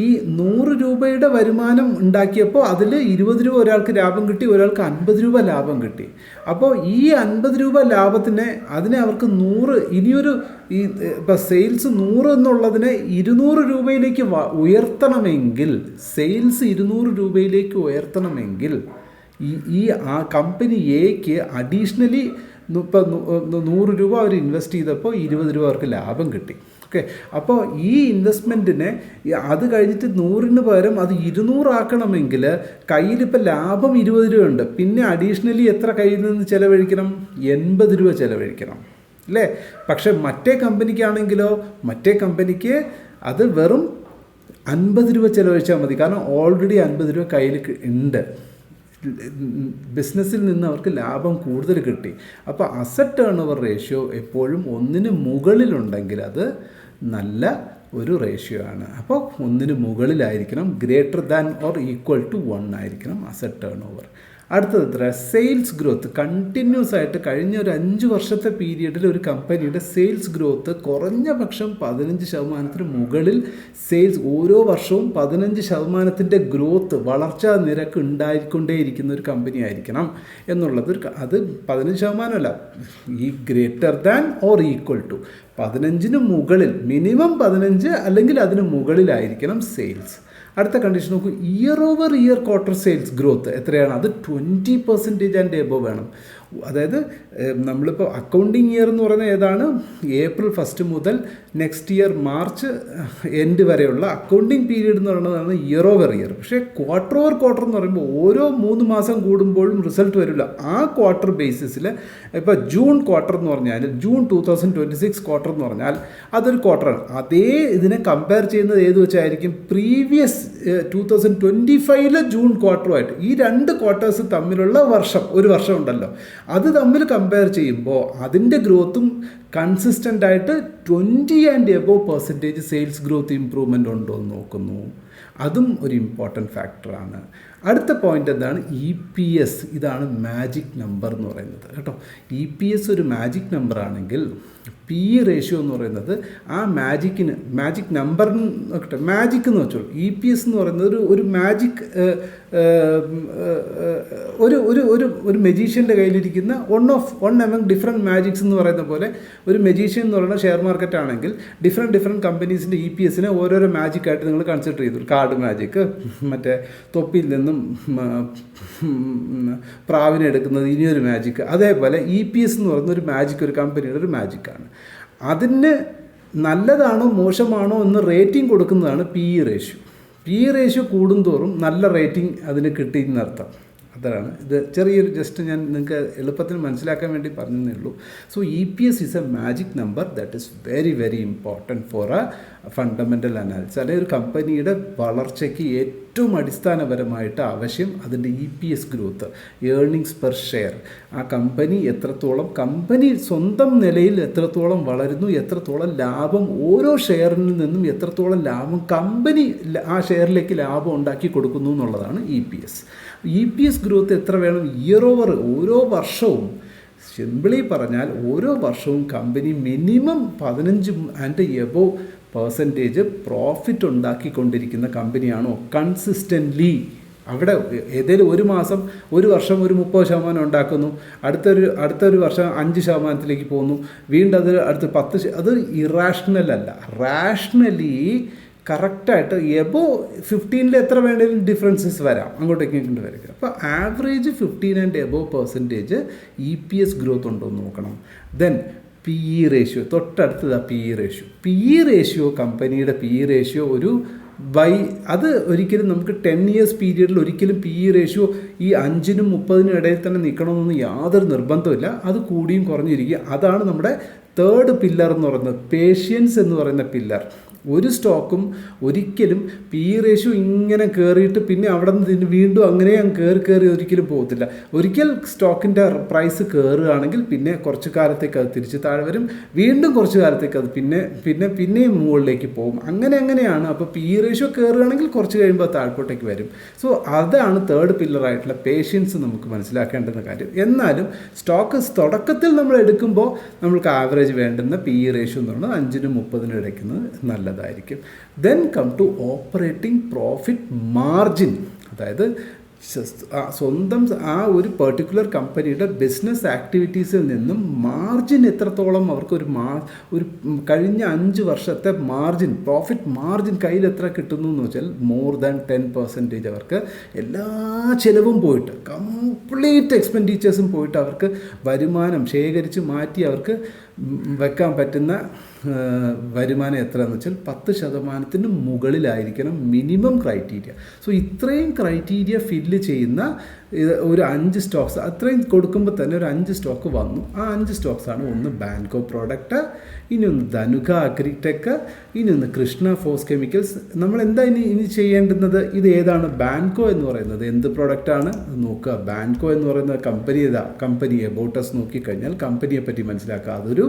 ഈ 100 രൂപയുടെ വരുമാനം ഉണ്ടാക്കിയപ്പോൾ അതിൽ 20 രൂപ ഒരാൾക്ക് ലാഭം കിട്ടി, ഒരാൾക്ക് 50 രൂപ ലാഭം കിട്ടി. അപ്പോൾ ഈ 50 രൂപ ലാഭത്തിനെ അവർക്ക് 100 ഇനിയൊരു ഇപ്പോൾ സെയിൽസ് 100 എന്നുള്ളതിനെ 200 രൂപയിലേക്ക് ഉയർത്തണമെങ്കിൽ, സെയിൽസ് 200 രൂപയിലേക്ക് ഉയർത്തണമെങ്കിൽ ആ കമ്പനി എക്ക് അഡീഷണലി 100 രൂപ അവർ ഇൻവെസ്റ്റ് ചെയ്തപ്പോൾ 20 രൂപ അവർക്ക് ലാഭം കിട്ടി. ഓക്കെ, അപ്പോൾ ഈ ഇൻവെസ്റ്റ്മെൻറ്റിനെ അത് കഴിഞ്ഞിട്ട് 100-ന് പകരം അത് 200 ആക്കണമെങ്കിൽ കയ്യിലിപ്പോൾ ലാഭം 20 രൂപ ഉണ്ട്, പിന്നെ അഡീഷണലി എത്ര കയ്യിൽ നിന്ന് ചിലവഴിക്കണം? 80 രൂപ ചിലവഴിക്കണം അല്ലേ? പക്ഷേ മറ്റേ കമ്പനിക്ക് അത് വെറും 50 രൂപ ചിലവഴിച്ചാൽ മതി, കാരണം ഓൾറെഡി 50 രൂപ കയ്യിൽ ഉണ്ട്. ബിസിനസ്സിൽ നിന്ന് അവർക്ക് ലാഭം കൂടുതൽ കിട്ടി. അപ്പോൾ അസറ്റ് ടേൺ ഓവർ റേഷ്യോ എപ്പോഴും 1-ന് മുകളിലുണ്ടെങ്കിൽ അത് നല്ല ഒരു റേഷ്യോ ആണ്. അപ്പോൾ 1-ന് മുകളിലായിരിക്കണം, greater than or equal to 1 ആയിരിക്കണം അസറ്റ് ടേൺ ഓവർ. അടുത്തത് എത്ര? Sales growth. കണ്ടിന്യൂസ് ആയിട്ട് കഴിഞ്ഞ ഒരു 5 വർഷത്തെ പീരീഡിൽ ഒരു കമ്പനിയുടെ സെയിൽസ് ഗ്രോത്ത് കുറഞ്ഞ പക്ഷം 15% മുകളിൽ സെയിൽസ്, ഓരോ വർഷവും 15% ഗ്രോത്ത്, വളർച്ചാ നിരക്ക് ഉണ്ടായിക്കൊണ്ടേയിരിക്കുന്ന ഒരു കമ്പനി ആയിരിക്കണം എന്നുള്ളത്. അത് 15% അല്ല, ഈ greater than or equal to 15-ന് മുകളിൽ, മിനിമം 15 അല്ലെങ്കിൽ അതിന് മുകളിലായിരിക്കണം സെയിൽസ്. അടുത്ത കണ്ടീഷൻ നോക്കൂ, year over year quarter sales growth എത്രയാണ്? അത് 20% ആൻഡ് എബോവ് വേണം. അതായത് നമ്മളിപ്പോൾ അക്കൗണ്ടിങ് ഇയർ എന്ന് പറയുന്നത് ഏതാണ്? April 1 മുതൽ നെക്സ്റ്റ് ഇയർ മാർച്ച് എൻഡ് വരെയുള്ള അക്കൗണ്ടിങ് പീരീഡ് എന്ന് പറയുന്നതാണ് ഇയർ ഓവർ ഇയർ. പക്ഷേ ക്വാർട്ടർ ഓവർ ക്വാർട്ടർ എന്ന് പറയുമ്പോൾ ഓരോ 3 മാസം കൂടുമ്പോഴും റിസൾട്ട് വരില്ല. ആ ക്വാർട്ടർ ബേസിസിൽ ഇപ്പോൾ ജൂൺ ക്വാർട്ടർ എന്ന് പറഞ്ഞാൽ, ജൂൺ 2026 ക്വാർട്ടർ എന്ന് പറഞ്ഞാൽ അതൊരു ക്വാർട്ടറാണ്. അതേ ഇതിനെ കമ്പയർ ചെയ്യുന്നത് ഏത് വെച്ചായിരിക്കും? Previous 2025 June ക്വാർട്ടറുമായിട്ട്. ഈ 2 ക്വാർട്ടേഴ്സ് തമ്മിലുള്ള ഒരു വർഷം ഉണ്ടല്ലോ, അത് തമ്മിൽ കമ്പയർ ചെയ്യുമ്പോൾ അതിൻ്റെ ഗ്രോത്തും കൺസിസ്റ്റൻ്റ് ആയിട്ട് 20 and above percentage sales growth improvement ഉണ്ടോ എന്ന് നോക്കുന്നു. അതും ഒരു ഇമ്പോർട്ടൻറ്റ് ഫാക്ടറാണ്. അടുത്ത പോയിൻ്റ് എന്താണ്? EPS. ഇതാണ് മാജിക് നമ്പർ എന്ന് പറയുന്നത് കേട്ടോ. EPS ഒരു മാജിക് നമ്പർ ആണെങ്കിൽ പി ഇ റേഷ്യോ എന്ന് പറയുന്നത് ആ മാജിക് നമ്പറിന് നോക്കട്ടെ, മാജിക് എന്ന് വെച്ചോളൂ. EPS എന്ന് പറയുന്നത് ഒരു മാജിക് ഒരു മെജീഷ്യൻ്റെ കയ്യിലിരിക്കുന്ന വൺ എമംഗ് ഡിഫറെൻറ്റ് മാജിക്സ് എന്ന് പറയുന്ന പോലെ ഒരു മെജീഷ്യൻ എന്ന് പറയുന്ന ഷെയർ മാർക്കറ്റ് ആണെങ്കിൽ ഡിഫറെൻറ്റ് കമ്പനീസിൻ്റെ EPSനെ ഓരോരോ മാജിക്കായിട്ട് നിങ്ങൾ കൺസിഡർ ചെയ്തു. കാർഡ് മാജിക്ക്, മറ്റേ തൊപ്പിയിൽ നിന്നും പ്രാവിനെ എടുക്കുന്നത് ഇനിയൊരു മാജിക്ക്. അതേപോലെ EPS എന്ന് പറയുന്ന ഒരു മാജിക്, ഒരു കമ്പനിയുടെ ഒരു മാജിക്കാണ്. അതിന് നല്ലതാണോ മോശമാണോ എന്ന് റേറ്റിംഗ് കൊടുക്കുന്നതാണ് PE റേഷ്യോ. PE റേഷ്യോ കൂടുന്തോറും നല്ല റേറ്റിംഗ് അതിന് കിട്ടിയെന്നർത്ഥം. അതാണ് ഇത്. ചെറിയൊരു ജസ്റ്റ് ഞാൻ നിങ്ങൾക്ക് എളുപ്പത്തിന് മനസ്സിലാക്കാൻ വേണ്ടി പറഞ്ഞതേ ഉള്ളൂ. So EPS is A magic number that is very very important for A fundamental analysis. അല്ലെങ്കിൽ ഒരു കമ്പനിയുടെ വളർച്ചയ്ക്ക് ഏറ്റവും അടിസ്ഥാനപരമായിട്ട് ആവശ്യം അതിൻ്റെ EPS growth, earnings per share. ആ കമ്പനി എത്രത്തോളം, കമ്പനി സ്വന്തം നിലയിൽ എത്രത്തോളം വളരുന്നു, എത്രത്തോളം ലാഭം ഓരോ ഷെയറിൽ നിന്നും എത്രത്തോളം ലാഭം കമ്പനി ആ ഷെയറിലേക്ക് ലാഭം ഉണ്ടാക്കി കൊടുക്കുന്നു എന്നുള്ളതാണ് EPS ഗ്രോത്ത് എത്ര വേണം? ഇയർ ഓവർ ഓരോ വർഷവും, സിംപിളി പറഞ്ഞാൽ ഓരോ വർഷവും കമ്പനി മിനിമം 15% പ്രോഫിറ്റ് ഉണ്ടാക്കിക്കൊണ്ടിരിക്കുന്ന കമ്പനിയാണോ കൺസിസ്റ്റൻ്റ്ലി. അവിടെ ഏതെങ്കിലും ഒരു വർഷം ഒരു 30% ഉണ്ടാക്കുന്നു, അടുത്തൊരു വർഷം 5%ലേക്ക് പോകുന്നു, വീണ്ടും അടുത്ത് 10%. അത് ഇറാഷണൽ അല്ല. റാഷണലി കറക്റ്റായിട്ട് എബോ 15 എത്ര വേണമെങ്കിലും ഡിഫറൻസസ് വരാം, അങ്ങോട്ടേക്ക് ഇങ്ങോട്ട് വരിക. അപ്പോൾ average 15 and above % EPS growth ഉണ്ടോ എന്ന് നോക്കണം. ദെൻ PE റേഷ്യോ, തൊട്ടടുത്തത് PE റേഷ്യോ കമ്പനിയുടെ PE റേഷ്യോ അത് ഒരിക്കലും നമുക്ക് 10 ഇയേഴ്സ് പീരീഡിൽ ഒരിക്കലും PE റേഷ്യോ ഈ 5നും 30നും ഇടയിൽ തന്നെ നിൽക്കണമെന്നൊന്നും യാതൊരു നിർബന്ധമില്ല. അത് കൂടിയും കുറഞ്ഞിരിക്കുക. അതാണ് നമ്മുടെ തേർഡ് പില്ലർ എന്ന് പറയുന്നത്, പേഷ്യൻസ് എന്ന് പറയുന്ന പില്ലർ. ഒരു സ്റ്റോക്കും ഒരിക്കലും PE റേഷ്യോ ഇങ്ങനെ കയറിയിട്ട് പിന്നെ അവിടെ നിന്ന് വീണ്ടും അങ്ങനെ കയറി ഒരിക്കലും പോകത്തില്ല. ഒരിക്കൽ സ്റ്റോക്കിൻ്റെ പ്രൈസ് കയറുകയാണെങ്കിൽ പിന്നെ കുറച്ച് കാലത്തേക്ക് അത് തിരിച്ച് താഴെ വരും, വീണ്ടും കുറച്ച് കാലത്തേക്ക് അത് പിന്നെയും മുകളിലേക്ക് പോകും. അങ്ങനെയാണ്. അപ്പോൾ PE റേഷ്യോ കയറുകയാണെങ്കിൽ കുറച്ച് കഴിയുമ്പോൾ താഴ്പോട്ടേക്ക് വരും. സോ അതാണ് തേർഡ് പില്ലറായിട്ടുള്ള പേഷ്യൻസ് നമുക്ക് മനസ്സിലാക്കേണ്ടുന്ന കാര്യം. എന്നാലും സ്റ്റോക്ക് തുടക്കത്തിൽ നമ്മൾ എടുക്കുമ്പോൾ നമ്മൾക്ക് ആവറേജ് വേണ്ടുന്ന PE റേഷ്യോ എന്ന് പറയുന്നത് 5നും 30നും ഇടയ്ക്കുന്നത് നല്ലതായിരിക്കും. Then come to operating profit margin. അതായത് സ്വന്തം ആ ഒരു പെർട്ടിക്കുലർ കമ്പനിയുടെ ബിസിനസ് ആക്ടിവിറ്റീസിൽ നിന്നും മാർജിൻ എത്രത്തോളം അവർക്ക് ഒരു കഴിഞ്ഞ 5 വർഷത്തെ പ്രോഫിറ്റ് മാർജിൻ കയ്യിൽ എത്ര കിട്ടുന്നു എന്ന് വെച്ചാൽ മോർ ദാൻ 10% അവർക്ക് എല്ലാ ചിലവും പോയിട്ട്, കംപ്ലീറ്റ് എക്സ്പെൻഡിച്ചേഴ്സും പോയിട്ട് അവർക്ക് വരുമാനം ശേഖരിച്ച് മാറ്റി അവർക്ക് വെക്കാൻ പറ്റുന്ന വരുമാനം എത്രയെന്ന് വെച്ചാൽ 10% മുകളിലായിരിക്കണം മിനിമം ക്രൈറ്റീരിയ. സോ ഇത്രയും ക്രൈറ്റീരിയ ഫില്ല് ചെയ്യുന്ന ഒരു 5 സ്റ്റോക്സ്, അത്രയും കൊടുക്കുമ്പോൾ തന്നെ ഒരു 5 സ്റ്റോക്ക് വന്നു. ആ 5 സ്റ്റോക്സാണ്: ഒന്ന് ബാൻകോ പ്രോഡക്റ്റ്, ഇനി ഒന്ന് ധനുക അഗ്രിടെക്, ഇനി ഒന്ന് കൃഷ്ണ ഫോസ് കെമിക്കൽസ്. നമ്മൾ എന്താ ഇനി ചെയ്യേണ്ടുന്നത്? ഇത് ഏതാണ് ബാൻകോ എന്ന് പറയുന്നത്? എന്ത് പ്രോഡക്റ്റാണ് നോക്കുക. ബാൻകോ എന്ന് പറയുന്ന കമ്പനി എബൌട്ടസ് നോക്കിക്കഴിഞ്ഞാൽ കമ്പനിയെ പറ്റി മനസ്സിലാക്കുക. അതൊരു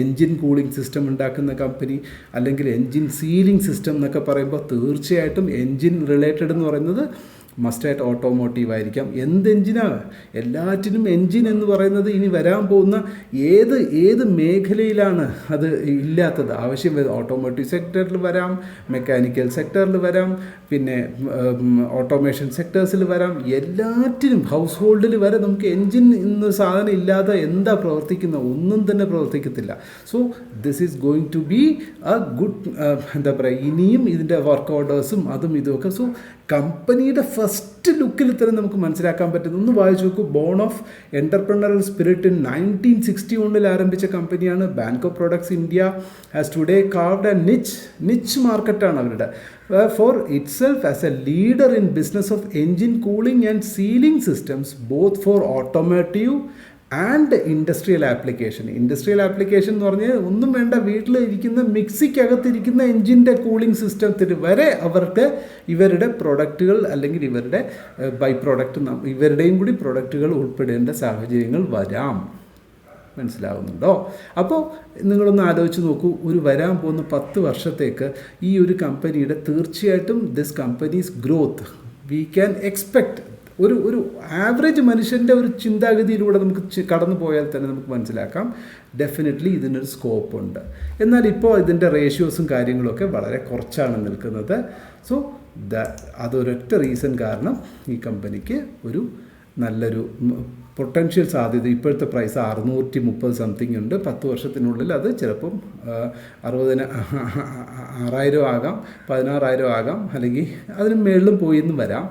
എൻജിൻ കൂളിംഗ് സിസ്റ്റം ഉണ്ടാക്കുന്ന കമ്പനി, അല്ലെങ്കിൽ എൻജിൻ സീലിംഗ് സിസ്റ്റം എന്നൊക്കെ പറയുമ്പോൾ തീർച്ചയായിട്ടും എൻജിൻ റിലേറ്റഡ് എന്ന് പറയുന്നത് മസ്റ്റായിട്ട് ഓട്ടോമോട്ടീവ് ആയിരിക്കാം. എന്ത് എൻജിനാണ്? എല്ലാറ്റിനും എൻജിൻ എന്ന് പറയുന്നത് ഇനി വരാൻ പോകുന്ന ഏത് മേഖലയിലാണ് അത് ഇല്ലാത്തത്? ആവശ്യം വരും. ഓട്ടോമോട്ടീവ് സെക്ടറിൽ വരാം, മെക്കാനിക്കൽ സെക്ടറിൽ വരാം, പിന്നെ ഓട്ടോമേഷൻ സെക്ടേഴ്സിൽ വരാം. എല്ലാറ്റിനും, ഹൗസ് ഹോൾഡിൽ വരെ നമുക്ക് എൻജിൻ എന്ന സാധനം ഇല്ലാതെ എന്താ പ്രവർത്തിക്കുന്നത്? ഒന്നും തന്നെ പ്രവർത്തിക്കത്തില്ല. So this is going to be a good, എന്താ പറയുക, ഇനിയും ഇതിൻ്റെ വർക്ക് ഓർഡേഴ്സും അതും ഇതുമൊക്കെ. സോ കമ്പനിയുടെ ഫസ്റ്റ് ലുക്കിൽ തന്നെ നമുക്ക് മനസ്സിലാക്കാൻ പറ്റുന്നത്, ഒന്ന് വായിച്ചു നോക്കൂ. Born of entrepreneurial spirit in 1961 ആരംഭിച്ച കമ്പനിയാണ് Banco products India. Has today carved a niche മാർക്കറ്റാണ് അവരുടെ for itself as a leader in business of engine cooling and sealing systems, both for automotive and industrial application എന്ന് പറഞ്ഞാൽ ഒന്നും വേണ്ട, വീട്ടിലിരിക്കുന്ന മിക്സിക്കകത്തിരിക്കുന്ന എൻജിൻ്റെ cooling സിസ്റ്റത്തിന് വരെ അവർക്ക് ഇവരുടെ പ്രൊഡക്റ്റുകൾ അല്ലെങ്കിൽ ഇവരുടെ ബൈ പ്രോഡക്റ്റ് ഇവരുടെയും കൂടി പ്രൊഡക്റ്റുകൾ ഉൾപ്പെടേണ്ട സാഹചര്യങ്ങൾ വരാം. മനസ്സിലാവുന്നുണ്ടോ? അപ്പോൾ നിങ്ങളൊന്ന് ആലോചിച്ച് നോക്കൂ, ഒരു വരാൻ പോകുന്ന 10 വർഷത്തേക്ക് ഈ ഒരു കമ്പനിയുടെ തീർച്ചയായിട്ടും this companies growth we can expect ഒരു ആവറേജ് മനുഷ്യൻ്റെ ഒരു ചിന്താഗതിയിലൂടെ നമുക്ക് കടന്നു പോയാൽ തന്നെ നമുക്ക് മനസ്സിലാക്കാം ഡെഫിനറ്റ്ലി ഇതിനൊരു സ്കോപ്പ് ഉണ്ട്. എന്നാൽ ഇപ്പോൾ ഇതിൻ്റെ റേഷ്യോസും കാര്യങ്ങളൊക്കെ വളരെ കുറച്ചാണ് നിൽക്കുന്നത്. സോ അതൊരൊറ്റ റീസൺ കാരണം ഈ കമ്പനിക്ക് ഒരു നല്ലൊരു പൊട്ടൻഷ്യൽ സാധ്യത, ഇപ്പോഴത്തെ പ്രൈസ് 630 സംതിങ് ഉണ്ട്. 10 വർഷത്തിനുള്ളിൽ അത് ചിലപ്പം 6,000 ആകാം, 16,000 ആകാം, അല്ലെങ്കിൽ അതിന് മുകളിലും പോയി എന്നും വരാം.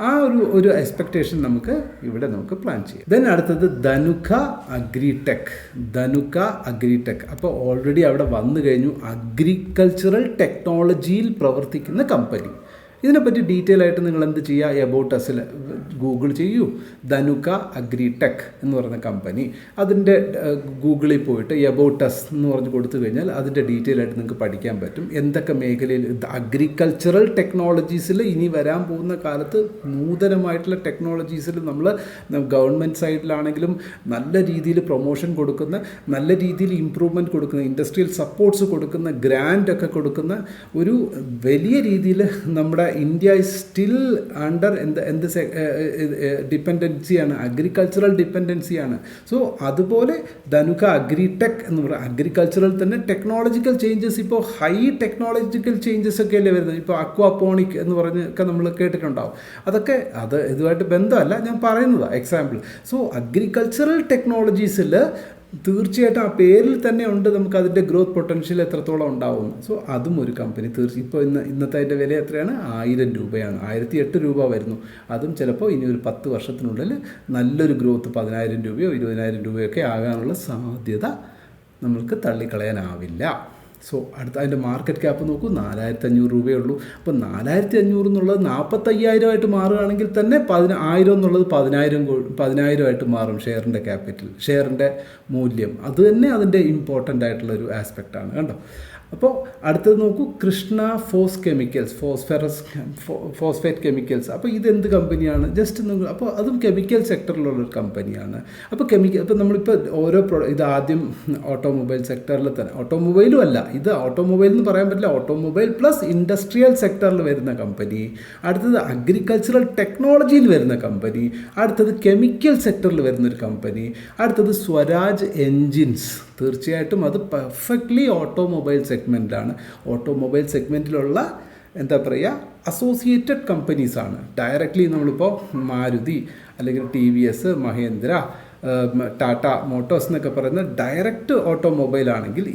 ആ ഒരു എക്സ്പെക്റ്റേഷൻ നമുക്ക് പ്ലാൻ ചെയ്യാം. ദെൻ അടുത്തത് ധനുക അഗ്രിടെക്. അപ്പോൾ ഓൾറെഡി അവിടെ വന്നു കഴിഞ്ഞു, അഗ്രികൾച്ചറൽ ടെക്നോളജിയിൽ പ്രവർത്തിക്കുന്ന കമ്പനി. ഇതിനെപ്പറ്റി ഡീറ്റെയിൽ ആയിട്ട് നിങ്ങൾ എന്ത് ചെയ്യുക, എബൌട്ട് അസിൽ ഗൂഗിൾ ചെയ്യൂ, ധനുക അഗ്രിടെക് എന്ന് പറയുന്ന കമ്പനി. അതിൻ്റെ ഗൂഗിളിൽ പോയിട്ട് എബൌട്ട് അസ് എന്ന് പറഞ്ഞ് കൊടുത്തു കഴിഞ്ഞാൽ അതിൻ്റെ ഡീറ്റെയിൽ ആയിട്ട് നിങ്ങൾക്ക് പഠിക്കാൻ പറ്റും. എന്തൊക്കെ മേഖലയിൽ അഗ്രികൾച്ചറൽ ടെക്നോളജീസിൽ ഇനി വരാൻ പോകുന്ന കാലത്ത് നൂതനമായിട്ടുള്ള ടെക്നോളജീസിൽ നമ്മൾ ഗവൺമെൻറ് സൈഡിലാണെങ്കിലും നല്ല രീതിയിൽ പ്രൊമോഷൻ കൊടുക്കുന്ന, നല്ല രീതിയിൽ ഇമ്പ്രൂവ്മെൻറ്റ് കൊടുക്കുന്ന, ഇൻഡസ്ട്രിയൽ സപ്പോർട്ട്സ് കൊടുക്കുന്ന, ഗ്രാൻഡ് ഒക്കെ കൊടുക്കുന്ന ഒരു വലിയ രീതിയിൽ നമ്മുടെ ഇന്ത്യ ഈസ് സ്റ്റിൽ അണ്ടർ എന്ത് ഡിപ്പെൻഡൻസിയാണ്, അഗ്രികൾച്ചറൽ ഡിപ്പെൻഡൻസിയാണ്. സോ അതുപോലെ ധനുക അഗ്രിടെക് എന്ന് പറയുക അഗ്രികൾച്ചറൽ തന്നെ ടെക്നോളജിക്കൽ ചേഞ്ചസ്, ഇപ്പോൾ ഹൈ ടെക്നോളജിക്കൽ ചേഞ്ചസ് ഒക്കെ അല്ലേ വരുന്നത്. ഇപ്പോൾ അക്വാപോണിക് എന്ന് പറഞ്ഞൊക്കെ നമ്മൾ കേട്ടിട്ടുണ്ടാവും. അതൊക്കെ ഇതുമായിട്ട് ബന്ധമല്ല, ഞാൻ പറയുന്നതാണ് എക്സാമ്പിൾ. സോ അഗ്രികൾച്ചറൽ ടെക്നോളജീസിൽ തീർച്ചയായിട്ടും ആ പേരിൽ തന്നെ ഉണ്ട് നമുക്ക് അതിൻ്റെ ഗ്രോത്ത് പൊട്ടൻഷ്യൽ എത്രത്തോളം ഉണ്ടാവും. സോ അതും ഒരു കമ്പനി ഇപ്പോൾ ഇന്നത്തെ അതിൻ്റെ വില എത്രയാണ്, 1000 രൂപയാണ്. 1008 രൂപ വരുന്നു. അതും ചിലപ്പോൾ ഇനി ഒരു 10 വർഷത്തിനുള്ളിൽ നല്ലൊരു ഗ്രോത്ത് 10,000 രൂപയോ 20,000 രൂപയൊക്കെ ആകാനുള്ള സാധ്യത നമ്മൾക്ക് തള്ളിക്കളയാനാവില്ല. സോ അതിൻ്റെ മാർക്കറ്റ് ക്യാപ്പ് നോക്കൂ, 4,500 രൂപയേ ഉള്ളൂ. അപ്പോൾ 4,500 എന്നുള്ളത് 45,000 മാറുകയാണെങ്കിൽ തന്നെ 10,000 എന്നുള്ളത് 10,000 മാറും. ഷെയറിൻ്റെ മൂല്യം അത് തന്നെ അതിൻ്റെ ഇമ്പോർട്ടൻ്റ് ആയിട്ടുള്ളൊരു ആസ്പെക്റ്റാണ് കണ്ടോ. അപ്പോൾ അടുത്തത് നോക്കൂ, കൃഷ്ണ ഫോസ്ഫേറ്റ് കെമിക്കൽസ്. അപ്പോൾ ഇതെന്ത് കമ്പനിയാണ്, ജസ്റ്റ് നിങ്ങൾ, അപ്പോൾ അതും കെമിക്കൽ സെക്ടറിലുള്ളൊരു കമ്പനിയാണ്. അപ്പോൾ നമ്മളിപ്പോൾ ഓരോ ഇത് ആദ്യം ഓട്ടോമൊബൈൽ സെക്ടറിൽ തന്നെ, ഓട്ടോമൊബൈലും അല്ല ഇത്, ഓട്ടോമൊബൈൽ എന്ന് പറയാൻ പറ്റില്ല, ഓട്ടോമൊബൈൽ പ്ലസ് ഇൻഡസ്ട്രിയൽ സെക്ടറിൽ വരുന്ന കമ്പനി. അടുത്തത് അഗ്രികൾച്ചറൽ ടെക്നോളജിയിൽ വരുന്ന കമ്പനി. അടുത്തത് കെമിക്കൽ സെക്ടറിൽ വരുന്നൊരു കമ്പനി. അടുത്തത് സ്വരാജ് എൻജിൻസ്. തീർച്ചയായിട്ടും അത് പെർഫെക്റ്റ്ലി ഓട്ടോമൊബൈൽ സെഗ്മെൻറ്റിലാണ്. ഓട്ടോമൊബൈൽ സെഗ്മെൻറ്റിലുള്ള എന്താ പറയുക, അസോസിയേറ്റഡ് കമ്പനീസാണ്. ഡയറക്റ്റ്ലി നമ്മളിപ്പോൾ മാരുതി അല്ലെങ്കിൽ TVS, മഹേന്ദ്ര, ടാറ്റ മോട്ടോഴ്സ് എന്നൊക്കെ പറയുന്ന ഡയറക്റ്റ് ഓട്ടോമൊബൈൽ ആണെങ്കിൽ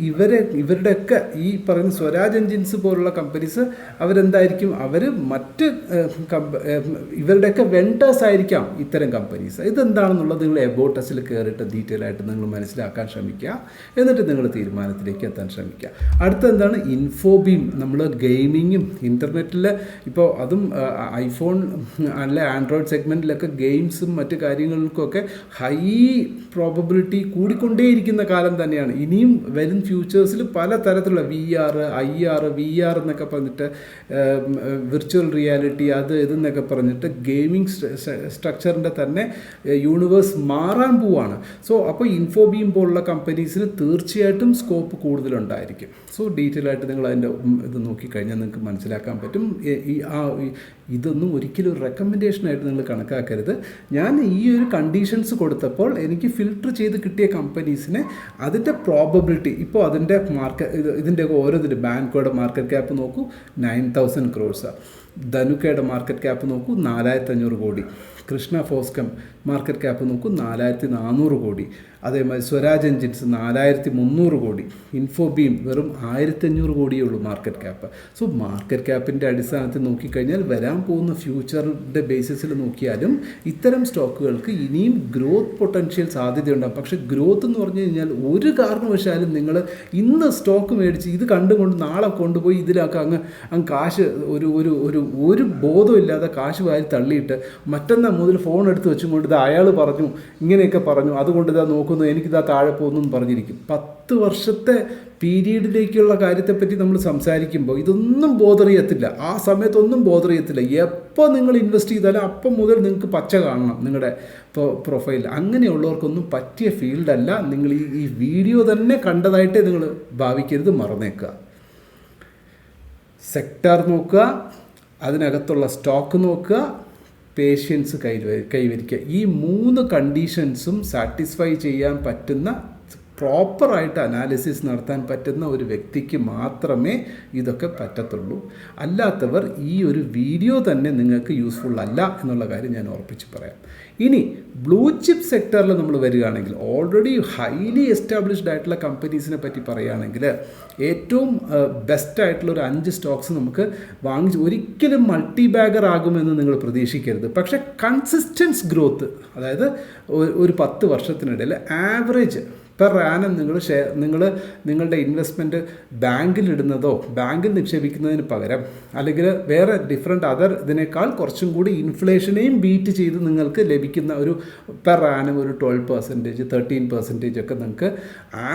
ഇവരുടെയൊക്കെ ഈ പറയുന്ന സ്വരാജ് എൻജിൻസ് പോലുള്ള കമ്പനീസ് അവരെന്തായിരിക്കും, അവർ മറ്റ് ഇവരുടെയൊക്കെ വെണ്ടേഴ്സ് ആയിരിക്കാം ഇത്തരം കമ്പനീസ്. ഇതെന്താണെന്നുള്ളത് നിങ്ങൾ എബൌട്ട് അസിൽ കയറിയിട്ട് ഡീറ്റെയിൽ ആയിട്ട് നിങ്ങൾ മനസ്സിലാക്കാൻ ശ്രമിക്കുക. എന്നിട്ട് നിങ്ങൾ തീരുമാനത്തിലേക്ക് എത്താൻ ശ്രമിക്കുക. അടുത്തെന്താണ്, ഇൻഫോബീം. നമ്മൾ ഗെയിമിങ്ങും ഇൻ്റർനെറ്റിൽ ഇപ്പോൾ അതും ഐഫോൺ അല്ല ആൻഡ്രോയിഡ് സെഗ്മെൻറ്റിലൊക്കെ ഗെയിംസും മറ്റു കാര്യങ്ങൾക്കൊക്കെ ഹൈ പ്രോബബിലിറ്റി കൂടിക്കൊണ്ടേയിരിക്കുന്ന കാലം തന്നെയാണ്. ഇനിയും വരും ഫ്യൂച്ചേഴ്സിൽ പല തരത്തിലുള്ള VR, IR, VR എന്നൊക്കെ പറഞ്ഞിട്ട് വിർച്വൽ റിയാലിറ്റി അത് ഇതെന്നൊക്കെ പറഞ്ഞിട്ട് ഗെയിമിംഗ് സ്ട്രക്ചറിൻ്റെ തന്നെ യൂണിവേഴ്സ് മാറാൻ പോവാണ്. സോ അപ്പോൾ ഇൻഫോബീം പോലുള്ള കമ്പനീസിന് തീർച്ചയായിട്ടും സ്കോപ്പ് കൂടുതലുണ്ടായിരിക്കും. സോ ഡീറ്റെയിൽ ആയിട്ട് നിങ്ങൾ അതിൻ്റെ ഇത് നോക്കിക്കഴിഞ്ഞാൽ നിങ്ങൾക്ക് മനസ്സിലാക്കാൻ പറ്റും. ഇതൊന്നും ഒരിക്കലും ഒരു റെക്കമെൻഡേഷനായിട്ട് നിങ്ങൾ കണക്കാക്കരുത്. ഞാൻ ഈ ഒരു കണ്ടീഷൻസ് കൊടുത്തപ്പോൾ എനിക്ക് ഫിൽട്ടർ ചെയ്ത് കിട്ടിയ കമ്പനീസിനെ അതിൻ്റെ പ്രോബബിലിറ്റി, ഇപ്പോൾ അതിൻ്റെ ഇതിൻ്റെ ഓരോന്നിൻ്റെ ബാങ്കോയുടെ മാർക്കറ്റ് ക്യാപ്പ് നോക്കൂ, 9,000 crores. ധനുക്കയുടെ മാർക്കറ്റ് ക്യാപ്പ് നോക്കൂ, 4,500 കോടി. കൃഷ്ണ ഫോസ്കം മാർക്കറ്റ് ക്യാപ്പ് നോക്കൂ, 4,400 കോടി. അതേമാതിരി സ്വരാജ് എൻജിൻസ് 4,300 കോടി. ഇൻഫോബീം വെറും 1,500 കോടിയേ ഉള്ളൂ മാർക്കറ്റ് ക്യാപ്പ്. സോ മാർക്കറ്റ് ക്യാപ്പിൻ്റെ അടിസ്ഥാനത്തിൽ നോക്കിക്കഴിഞ്ഞാൽ വരാൻ പോകുന്ന ഫ്യൂച്ചറിൻ്റെ ബേസിസിൽ നോക്കിയാലും ഇത്തരം സ്റ്റോക്കുകൾക്ക് ഇനിയും ഗ്രോത്ത് പൊട്ടൻഷ്യൽ സാധ്യതയുണ്ടാകും. പക്ഷേ ഗ്രോത്ത് എന്ന് പറഞ്ഞു കഴിഞ്ഞാൽ ഒരു കാരണവശാലും നിങ്ങൾ ഇന്ന് സ്റ്റോക്ക് മേടിച്ച് ഇത് കണ്ടുകൊണ്ട് നാളെ കൊണ്ടുപോയി ഇതിലൊക്കെ അങ്ങ് കാശ് ഒരു ബോധമില്ലാതെ കാശ് വാരി തള്ളിയിട്ട് മറ്റന്നാൾ മുതൽ ഫോൺ എടുത്ത് വെച്ചും കൊണ്ട് ഇത് അയാൾ പറഞ്ഞു ഇങ്ങനെയൊക്കെ പറഞ്ഞു അതുകൊണ്ട് ഇതാ നോക്കുന്നു എനിക്കിതാ താഴെ പോകുന്നു എന്ന് പറഞ്ഞിരിക്കും. 10 വർഷത്തെ പീരീഡിലേക്കുള്ള കാര്യത്തെപ്പറ്റി നമ്മൾ സംസാരിക്കുമ്പോൾ ഇതൊന്നും ബോധറിയത്തില്ല. ആ സമയത്തൊന്നും ബോധറിയത്തില്ല. എപ്പോൾ നിങ്ങൾ ഇൻവെസ്റ്റ് ചെയ്താലും അപ്പം മുതൽ നിങ്ങൾക്ക് പച്ച കാണണം നിങ്ങളുടെ പ്രൊഫൈൽ. അങ്ങനെയുള്ളവർക്കൊന്നും പറ്റിയ ഫീൽഡല്ല. നിങ്ങൾ ഈ വീഡിയോ തന്നെ കണ്ടതായിട്ടേ നിങ്ങൾ ഭാവിക്കരുത്, മറന്നേക്കുക. സെക്ടർ നോക്കുക, അതിനകത്തുള്ള സ്റ്റോക്ക് നോക്കുക, പേഷ്യൻസ് കൈവരിക്കുക. ഈ 3 കണ്ടീഷൻസും സാറ്റിസ്ഫൈ ചെയ്യാൻ പറ്റുന്ന, പ്രോപ്പറായിട്ട് അനാലിസിസ് നടത്താൻ പറ്റുന്ന ഒരു വ്യക്തിക്ക് മാത്രമേ ഇതൊക്കെ പറ്റത്തുള്ളൂ. അല്ലാത്തവർ ഈ ഒരു വീഡിയോ തന്നെ നിങ്ങൾക്ക് യൂസ്ഫുൾ അല്ല എന്നുള്ള കാര്യം ഞാൻ ഉറപ്പിച്ച് പറയാം. ഇനി ബ്ലൂ ചിപ്പ് സെക്ടറിൽ നമ്മൾ വരികയാണെങ്കിൽ, ഓൾറെഡി ഹൈലി എസ്റ്റാബ്ലിഷ്ഡ് ആയിട്ടുള്ള കമ്പനീസിനെ പറ്റി പറയുകയാണെങ്കിൽ, ഏറ്റവും ബെസ്റ്റായിട്ടുള്ള ഒരു 5 സ്റ്റോക്സ് നമുക്ക് വാങ്ങിച്ച്, ഒരിക്കലും മൾട്ടി ബാഗർ ആകുമെന്ന് നിങ്ങൾ പ്രതീക്ഷിക്കരുത്. പക്ഷേ കൺസിസ്റ്റൻസ് ഗ്രോത്ത്, അതായത് ഒരു 10 വർഷത്തിനിടയിൽ ആവറേജ് പെർ ആനം നിങ്ങളുടെ ഇൻവെസ്റ്റ്മെൻറ്റ് ബാങ്കിലിടുന്നതോ ബാങ്കിൽ നിക്ഷേപിക്കുന്നതിന് പകരം, അല്ലെങ്കിൽ വേറെ ഡിഫറെൻറ്റ് അതർ ഇതിനേക്കാൾ കുറച്ചും കൂടി ഇൻഫ്ലേഷനെയും ബീറ്റ് ചെയ്ത് നിങ്ങൾക്ക് ലഭിക്കുന്ന ഒരു പെർ ആനം ഒരു 12%, 13% ഒക്കെ നിങ്ങൾക്ക്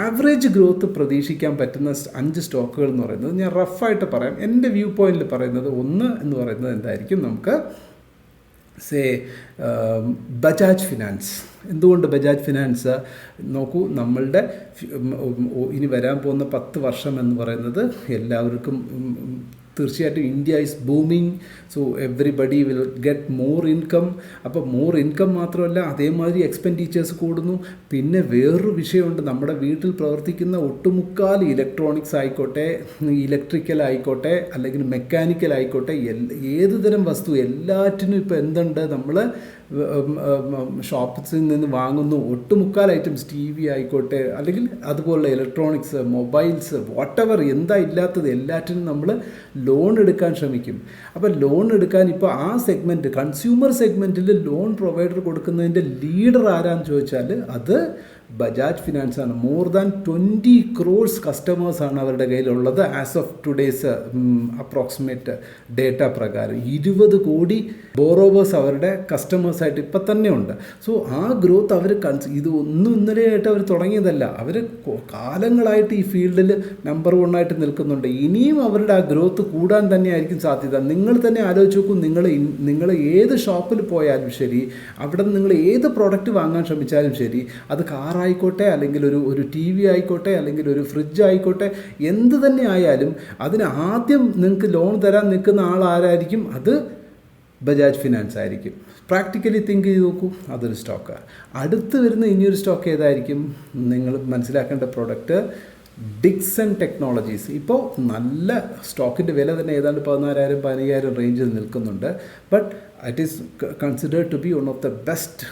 ആവറേജ് ഗ്രോത്ത് പ്രതീക്ഷിക്കാൻ പറ്റുന്ന 5 സ്റ്റോക്കുകൾ എന്ന് പറയുന്നത്, ഞാൻ റഫായിട്ട് പറയാം, എൻ്റെ വ്യൂ പോയിന്റിൽ പറയുന്നത്, ഒന്ന് എന്ന് പറയുന്നത് എന്തായിരിക്കും, നമുക്ക് ബജാജ് ഫിനാൻസ്. എന്തുകൊണ്ട് ബജാജ് ഫിനാൻസ്? നോക്കൂ, നമ്മളുടെ ഇനി വരാൻ പോകുന്ന 10 വർഷം എന്ന് പറയുന്നത് എല്ലാവർക്കും തീർച്ചയായിട്ടും India is booming. So everybody will get more income. അപ്പോൾ മോർ ഇൻകം മാത്രമല്ല, അതേമാതിരി എക്സ്പെൻഡിച്ചേഴ്സ് കൂടുന്നു. പിന്നെ വേറൊരു വിഷയമുണ്ട്, നമ്മുടെ വീട്ടിൽ പ്രവർത്തിക്കുന്ന ഒട്ടുമുക്കാൽ ഇലക്ട്രോണിക്സ് ആയിക്കോട്ടെ, ഇലക്ട്രിക്കൽ ആയിക്കോട്ടെ, അല്ലെങ്കിൽ മെക്കാനിക്കൽ ആയിക്കോട്ടെ, ഏത് തരം വസ്തു എല്ലാറ്റിനും ഇപ്പോൾ എന്തുണ്ട്, നമ്മൾ ഷോപ്സിൽ നിന്ന് വാങ്ങുന്നു. ഒട്ടുമുക്കാൽ ഐറ്റംസ്, TV ആയിക്കോട്ടെ, അല്ലെങ്കിൽ അതുപോലുള്ള ഇലക്ട്രോണിക്സ്, മൊബൈൽസ്, വാട്ടെവർ, എന്താ ഇല്ലാത്തത് എല്ലാറ്റിനും നമ്മൾ ലോൺ എടുക്കാൻ ശ്രമിക്കും. അപ്പോൾ ലോൺ എടുക്കാൻ ഇപ്പോൾ ആ സെഗ്മെൻറ്റ്, കൺസ്യൂമർ സെഗ്മെൻറ്റിൽ ലോൺ പ്രൊവൈഡർ കൊടുക്കുന്നതിൻ്റെ ലീഡർ ആരാന്ന് ചോദിച്ചാൽ അത് ബജാജ് ഫിനാൻസ് ആണ്. മോർ ദാൻ 20 crores കസ്റ്റമേഴ്സാണ് അവരുടെ കയ്യിലുള്ളത് as of today's approximate data പ്രകാരം. 20 കോടി ബോറോവേഴ്സ് അവരുടെ കസ്റ്റമേഴ്സായിട്ട് ഇപ്പം തന്നെ ഉണ്ട്. സോ ആ ഗ്രോത്ത് അവർ ഇത് ഒന്നും ഇന്നലെയായിട്ട് അവർ തുടങ്ങിയതല്ല, അവർ കാലങ്ങളായിട്ട് ഈ ഫീൽഡിൽ നമ്പർ 1 ആയിട്ട് നിൽക്കുന്നുണ്ട്. ഇനിയും അവരുടെ ആ ഗ്രോത്ത് കൂടാൻ തന്നെയായിരിക്കും സാധ്യത. നിങ്ങൾ തന്നെ ആലോചിച്ച് നോക്കൂ, നിങ്ങൾ ഏത് ഷോപ്പിൽ പോയാലും ശരി, അവിടെ നിന്ന് നിങ്ങൾ ഏത് പ്രോഡക്റ്റ് വാങ്ങാൻ ശ്രമിച്ചാലും ശരി, അത് കാറായിക്കോട്ടെ, അല്ലെങ്കിൽ ഒരു TV ആയിക്കോട്ടെ, അല്ലെങ്കിൽ ഒരു ഫ്രിഡ്ജ് ആയിക്കോട്ടെ, എന്ത് തന്നെ ആയാലും അതിന് ആദ്യം നിങ്ങൾക്ക് ലോൺ തരാൻ നിൽക്കുന്ന ആൾ ആരായിരിക്കും? അത് ബജാജ് ഫിനാൻസ് ആയിരിക്കും. പ്രാക്ടിക്കലി തിങ്ക് ചെയ്ത് നോക്കൂ, അതൊരു സ്റ്റോക്കാണ്. അടുത്ത് വരുന്ന ഇനിയൊരു സ്റ്റോക്ക് ഏതായിരിക്കും? നിങ്ങൾ മനസ്സിലാക്കേണ്ട പ്രോഡക്റ്റ് ഡിക്സൺ ടെക്നോളജീസ്. ഇപ്പോൾ നല്ല സ്റ്റോക്കിൻ്റെ വില തന്നെ ഏതാണ്ട് 14,000-15,000 റേഞ്ചിൽ നിൽക്കുന്നുണ്ട്. But it is considered to be one of the best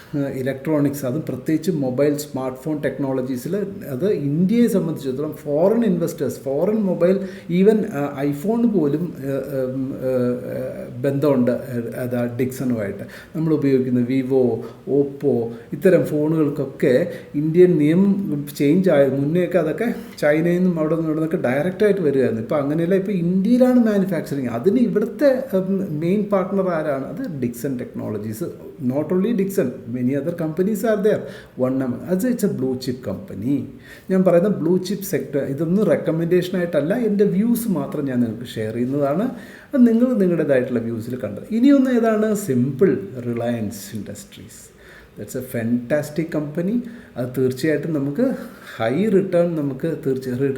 electronics. അതും പ്രത്യേകിച്ച് മൊബൈൽ സ്മാർട്ട് ഫോൺ ടെക്നോളജീസിൽ അത് ഇന്ത്യയെ സംബന്ധിച്ചിടത്തോളം foreign investors, foreign mobile, even iPhone പോലും ബന്ധമുണ്ട് അത് ഡിക്സണുമായിട്ട്. നമ്മൾ ഉപയോഗിക്കുന്ന വിവോ, ഓപ്പോ ഇത്തരം ഫോണുകൾക്കൊക്കെ ഇന്ത്യൻ നിയമം ചേഞ്ച് ആയ മുന്നേയൊക്കെ അതൊക്കെ ചൈനയിൽ നിന്നും അവിടെ നിന്നൊക്കെ ഡയറക്റ്റായിട്ട് വരികയായിരുന്നു. ഇപ്പോൾ അങ്ങനെയല്ല, ഇപ്പോൾ ഇന്ത്യയിലാണ് മാനുഫാക്ചറിങ്. അതിന് ഇവിടുത്തെ മെയിൻ പാർട്ട്ണർ ആരാണ്? അത് Dixon technologies. Not only Dixon, many other companies are there. അത് it's a blue chip company. ഞാൻ പറയുന്ന ബ്ലൂ ചിപ്പ് സെക്ടർ, ഇതൊന്നും റെക്കമെൻഡേഷനായിട്ടല്ല, എൻ്റെ വ്യൂസ് മാത്രം ഞാൻ നിങ്ങൾക്ക് ഷെയർ ചെയ്യുന്നതാണ്. അത് നിങ്ങൾ നിങ്ങളുടേതായിട്ടുള്ള വ്യൂസിൽ കണ്ടത്. ഇനിയൊന്ന് ഏതാണ്? Simple, Reliance industries. That's A fantastic company. അത് തീർച്ചയായിട്ടും നമുക്ക് high return,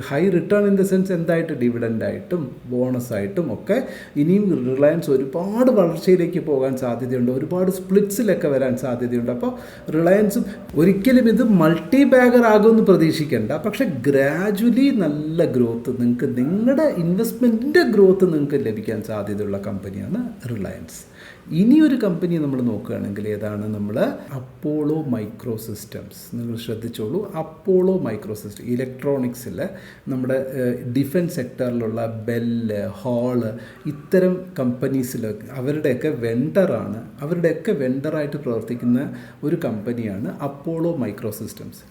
high return in the sense എന്തായിട്ട്, ഡിവിഡൻ്റായിട്ടും ബോണസായിട്ടും ഒക്കെ ഇനിയും റിലയൻസ് ഒരുപാട് വളർച്ചയിലേക്ക് പോകാൻ സാധ്യതയുണ്ട്, ഒരുപാട് സ്പ്ലിറ്റ്സിലൊക്കെ വരാൻ സാധ്യതയുണ്ട്. അപ്പോൾ റിലയൻസും ഒരിക്കലും ഇത് മൾട്ടി ബാഗർ ആകുമെന്ന് പ്രതീക്ഷിക്കേണ്ട, പക്ഷേ ഗ്രാജുവലി നല്ല ഗ്രോത്ത് നിങ്ങൾക്ക്, നിങ്ങളുടെ ഇൻവെസ്റ്റ്മെൻറ്റിൻ്റെ ഗ്രോത്ത് നിങ്ങൾക്ക് ലഭിക്കാൻ സാധ്യതയുള്ള കമ്പനിയാണ് റിലയൻസ്. ഇനിയൊരു കമ്പനി നമ്മൾ നോക്കുകയാണെങ്കിൽ ഏതാണ്? നമ്മൾ അപ്പോളോ മൈക്രോ സിസ്റ്റംസ്. നിങ്ങൾ ശ്രദ്ധിച്ചോളൂ, അപ്പോളോ മൈക്രോ സിസ്റ്റം ഇലക്ട്രോണിക്സിൽ നമ്മുടെ ഡിഫൻസ് സെക്ടറിലുള്ള ബെല്ല്, ഹോള് ഇത്തരം കമ്പനീസിൽ അവരുടെയൊക്കെ വെണ്ടറാണ്, അവരുടെയൊക്കെ വെണ്ടറായിട്ട് പ്രവർത്തിക്കുന്ന ഒരു കമ്പനിയാണ് അപ്പോളോ മൈക്രോ സിസ്റ്റംസ്.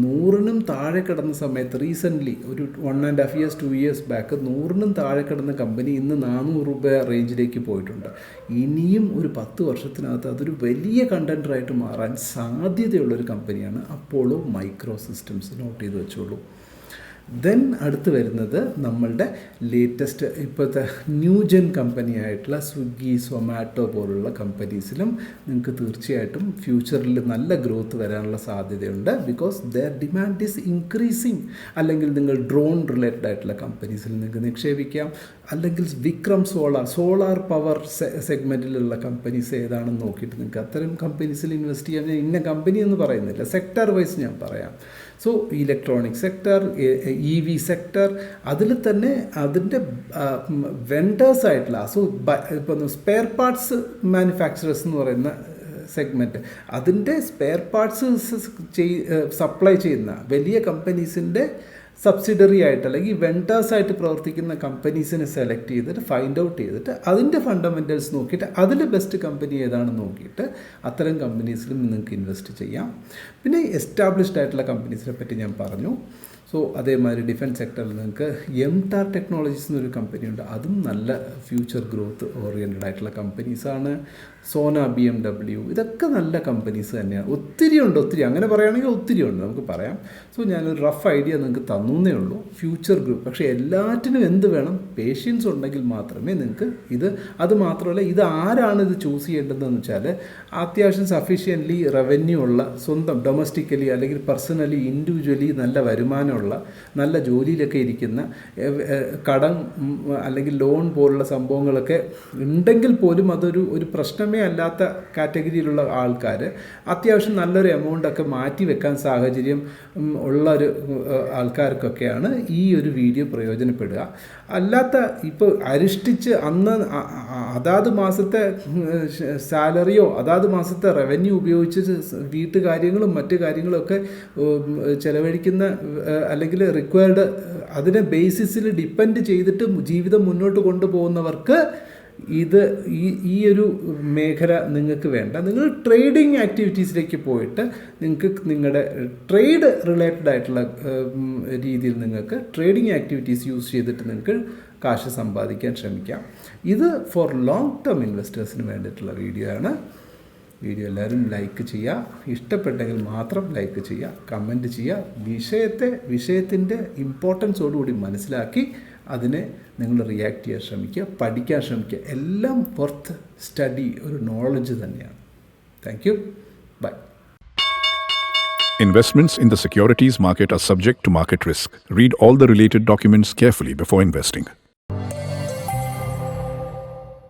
100-നും താഴെ കിടന്ന സമയത്ത് റീസെൻ്റ്ലി ഒരു 1.5 years 2 years ബാക്ക് 100-നും താഴെ കിടന്ന കമ്പനി ഇന്ന് 400 രൂപ റേഞ്ചിലേക്ക് പോയിട്ടുണ്ട്. ഇനിയും ഒരു 10 വർഷത്തിനകത്ത് അതൊരു വലിയ കണ്ടൻറ്ററായിട്ട് മാറാൻ സാധ്യതയുള്ളൊരു കമ്പനിയാണ് അപ്പോളോ മൈക്രോ സിസ്റ്റംസ്. നോട്ട് ചെയ്ത് വെച്ചോളൂ. ദെൻ അടുത്ത് വരുന്നത് നമ്മളുടെ ലേറ്റസ്റ്റ് ഇപ്പോഴത്തെ ന്യൂ ജെൻ കമ്പനി ആയിട്ടുള്ള സ്വിഗ്ഗി, സൊമാറ്റോ പോലുള്ള കമ്പനീസിലും നിങ്ങൾക്ക് തീർച്ചയായിട്ടും ഫ്യൂച്ചറിൽ നല്ല ഗ്രോത്ത് വരാനുള്ള സാധ്യതയുണ്ട്. Because there demand is increasing. അല്ലെങ്കിൽ നിങ്ങൾ ഡ്രോൺ റിലേറ്റഡ് ആയിട്ടുള്ള കമ്പനീസിൽ നിങ്ങൾക്ക് നിക്ഷേപിക്കാം. അല്ലെങ്കിൽ വിക്രം സോളാർ പവർ സെഗ്മെൻറ്റിലുള്ള കമ്പനീസ് ഏതാണെന്ന് നോക്കിയിട്ട് നിങ്ങൾക്ക് അത്തരം കമ്പനീസിൽ ഇൻവെസ്റ്റ് ചെയ്യാൻ ഇന്ന കമ്പനി എന്ന് പറയുന്നില്ല, സെക്ടർ വൈസ് ഞാൻ പറയാം. So electronic sector, EV sector, അതിൽ തന്നെ അതിൻ്റെ വെൻഡേഴ്സായിട്ടുള്ള ഇപ്പോൾ സ്പെയർ പാർട്സ് മാനുഫാക്ചറേഴ്സ് എന്ന് പറയുന്ന സെഗ്മെൻറ്റ്, അതിൻ്റെ സ്പെയർ പാർട്സ് സപ്ലൈ ചെയ്യുന്ന വലിയ കമ്പനീസിൻ്റെ സബ്സിഡറി ആയിട്ട് അല്ലെങ്കിൽ വെൻഡേഴ്സായിട്ട് പ്രവർത്തിക്കുന്ന കമ്പനീസിനെ സെലക്ട് ചെയ്തിട്ട് ഫൈൻഡ് ഔട്ട് ചെയ്തിട്ട് അതിൻ്റെ ഫണ്ടമെൻറ്റൽസ് നോക്കിയിട്ട് അതിൽ ബെസ്റ്റ് കമ്പനി ഏതാണെന്ന് നോക്കിയിട്ട് അത്തരം കമ്പനീസിലും നിങ്ങൾക്ക് ഇൻവെസ്റ്റ് ചെയ്യാം. പിന്നെ എസ്റ്റാബ്ലിഷ്ഡ് ആയിട്ടുള്ള കമ്പനീസിനെ പറ്റി ഞാൻ പറഞ്ഞു. സോ അതേമാതിരി ഡിഫൻസ് സെക്ടറിൽ നിങ്ങൾക്ക് MTAR ടെക്നോളജീസ് എന്നൊരു കമ്പനിയുണ്ട്, അതും നല്ല ഫ്യൂച്ചർ ഗ്രോത്ത് ഓറിയൻറ്റഡ് ആയിട്ടുള്ള കമ്പനീസാണ്. സോന, BMW, ഇതൊക്കെ നല്ല കമ്പനീസ് തന്നെയാണ്. ഒത്തിരി അങ്ങനെ പറയുകയാണെങ്കിൽ ഒത്തിരി ഉണ്ട്, നമുക്ക് പറയാം. സോ ഞാനൊരു റഫ് ഐഡിയ നിങ്ങൾക്ക് തന്നേ ഉള്ളൂ. ഫ്യൂച്ചർ ഗ്രൂപ്പ്, പക്ഷേ എല്ലാറ്റിനും എന്ത് വേണം? പേഷ്യൻസ് ഉണ്ടെങ്കിൽ മാത്രമേ നിങ്ങൾക്ക് അത് മാത്രമല്ല, ഇത് ആരാണ് ഇത് ചൂസ് ചെയ്യേണ്ടതെന്ന് വെച്ചാൽ അത്യാവശ്യം സഫീഷ്യൻ്റ്ലി റവന്യൂ ഉള്ള, സ്വന്തം ഡൊമസ്റ്റിക്കലി അല്ലെങ്കിൽ പേഴ്സണലി ഇൻഡിവിജ്വലി നല്ല വരുമാനമുള്ള, നല്ല ജോലിയിലൊക്കെ ഇരിക്കുന്ന, കടം അല്ലെങ്കിൽ ലോൺ പോലുള്ള സംഭവങ്ങളൊക്കെ ഉണ്ടെങ്കിൽ പോലും അതൊരു പ്രശ്നമേ അല്ലാത്ത കാറ്റഗറിയിലുള്ള ആൾക്കാർ, അത്യാവശ്യം നല്ലൊരു എമൗണ്ടൊക്കെ മാറ്റി വെക്കാൻ സാഹചര്യം ഉള്ളൊരു ആൾക്കാർക്കൊക്കെയാണ് ഈ ഒരു വീഡിയോ പ്രയോജനപ്പെടുക. അല്ലാത്ത ഇപ്പോൾ അരിഷ്ടിച്ച് അന്ന് അതാത് മാസത്തെ സാലറിയോ അതാത് മാസത്തെ റവന്യൂ ഉപയോഗിച്ച് വീട്ടുകാര്യങ്ങളും മറ്റു കാര്യങ്ങളൊക്കെ ചിലവഴിക്കുന്ന അല്ലെങ്കിൽ റിക്വയർഡ് അതിനെ ബേസിസിൽ ഡിപ്പെൻഡ് ചെയ്തിട്ട് ജീവിതം മുന്നോട്ട് കൊണ്ടുപോകുന്നവർക്ക് ഈ ഒരു മേഖല നിങ്ങൾക്ക് വേണ്ട. നിങ്ങൾ ട്രേഡിംഗ് ആക്ടിവിറ്റീസിലേക്ക് പോയിട്ട് നിങ്ങൾക്ക് നിങ്ങളുടെ ട്രേഡ് റിലേറ്റഡ് ആയിട്ടുള്ള രീതിയിൽ നിങ്ങൾക്ക് ട്രേഡിംഗ് ആക്ടിവിറ്റീസ് യൂസ് ചെയ്തിട്ട് നിങ്ങൾക്ക് കാശ് സമ്പാദിക്കാൻ ശ്രമിക്കാം. ഇത് ഫോർ ലോങ് ടേം ഇൻവെസ്റ്റേഴ്സിന് വേണ്ടിയിട്ടുള്ള വീഡിയോ ആണ്. വീഡിയോ എല്ലാവരും ലൈക്ക് ചെയ്യുക, ഇഷ്ടപ്പെട്ടെങ്കിൽ മാത്രം ലൈക്ക് ചെയ്യുക, കമൻറ്റ് ചെയ്യുക, വിഷയത്തിൻ്റെ ഇമ്പോർട്ടൻസോടുകൂടി മനസ്സിലാക്കി അതിനെ നിങ്ങൾ റിയാക്ട് ചെയ്യാൻ ശ്രമിക്കുക, പഠിക്കാൻ ശ്രമിക്കുക. എല്ലാം വർത്ത് സ്റ്റഡി, ഒരു നോളജ് തന്നെയാണ്. Thank you, bye. Investments in the securities market are subject to market risk. Read all the related documents carefully before investing.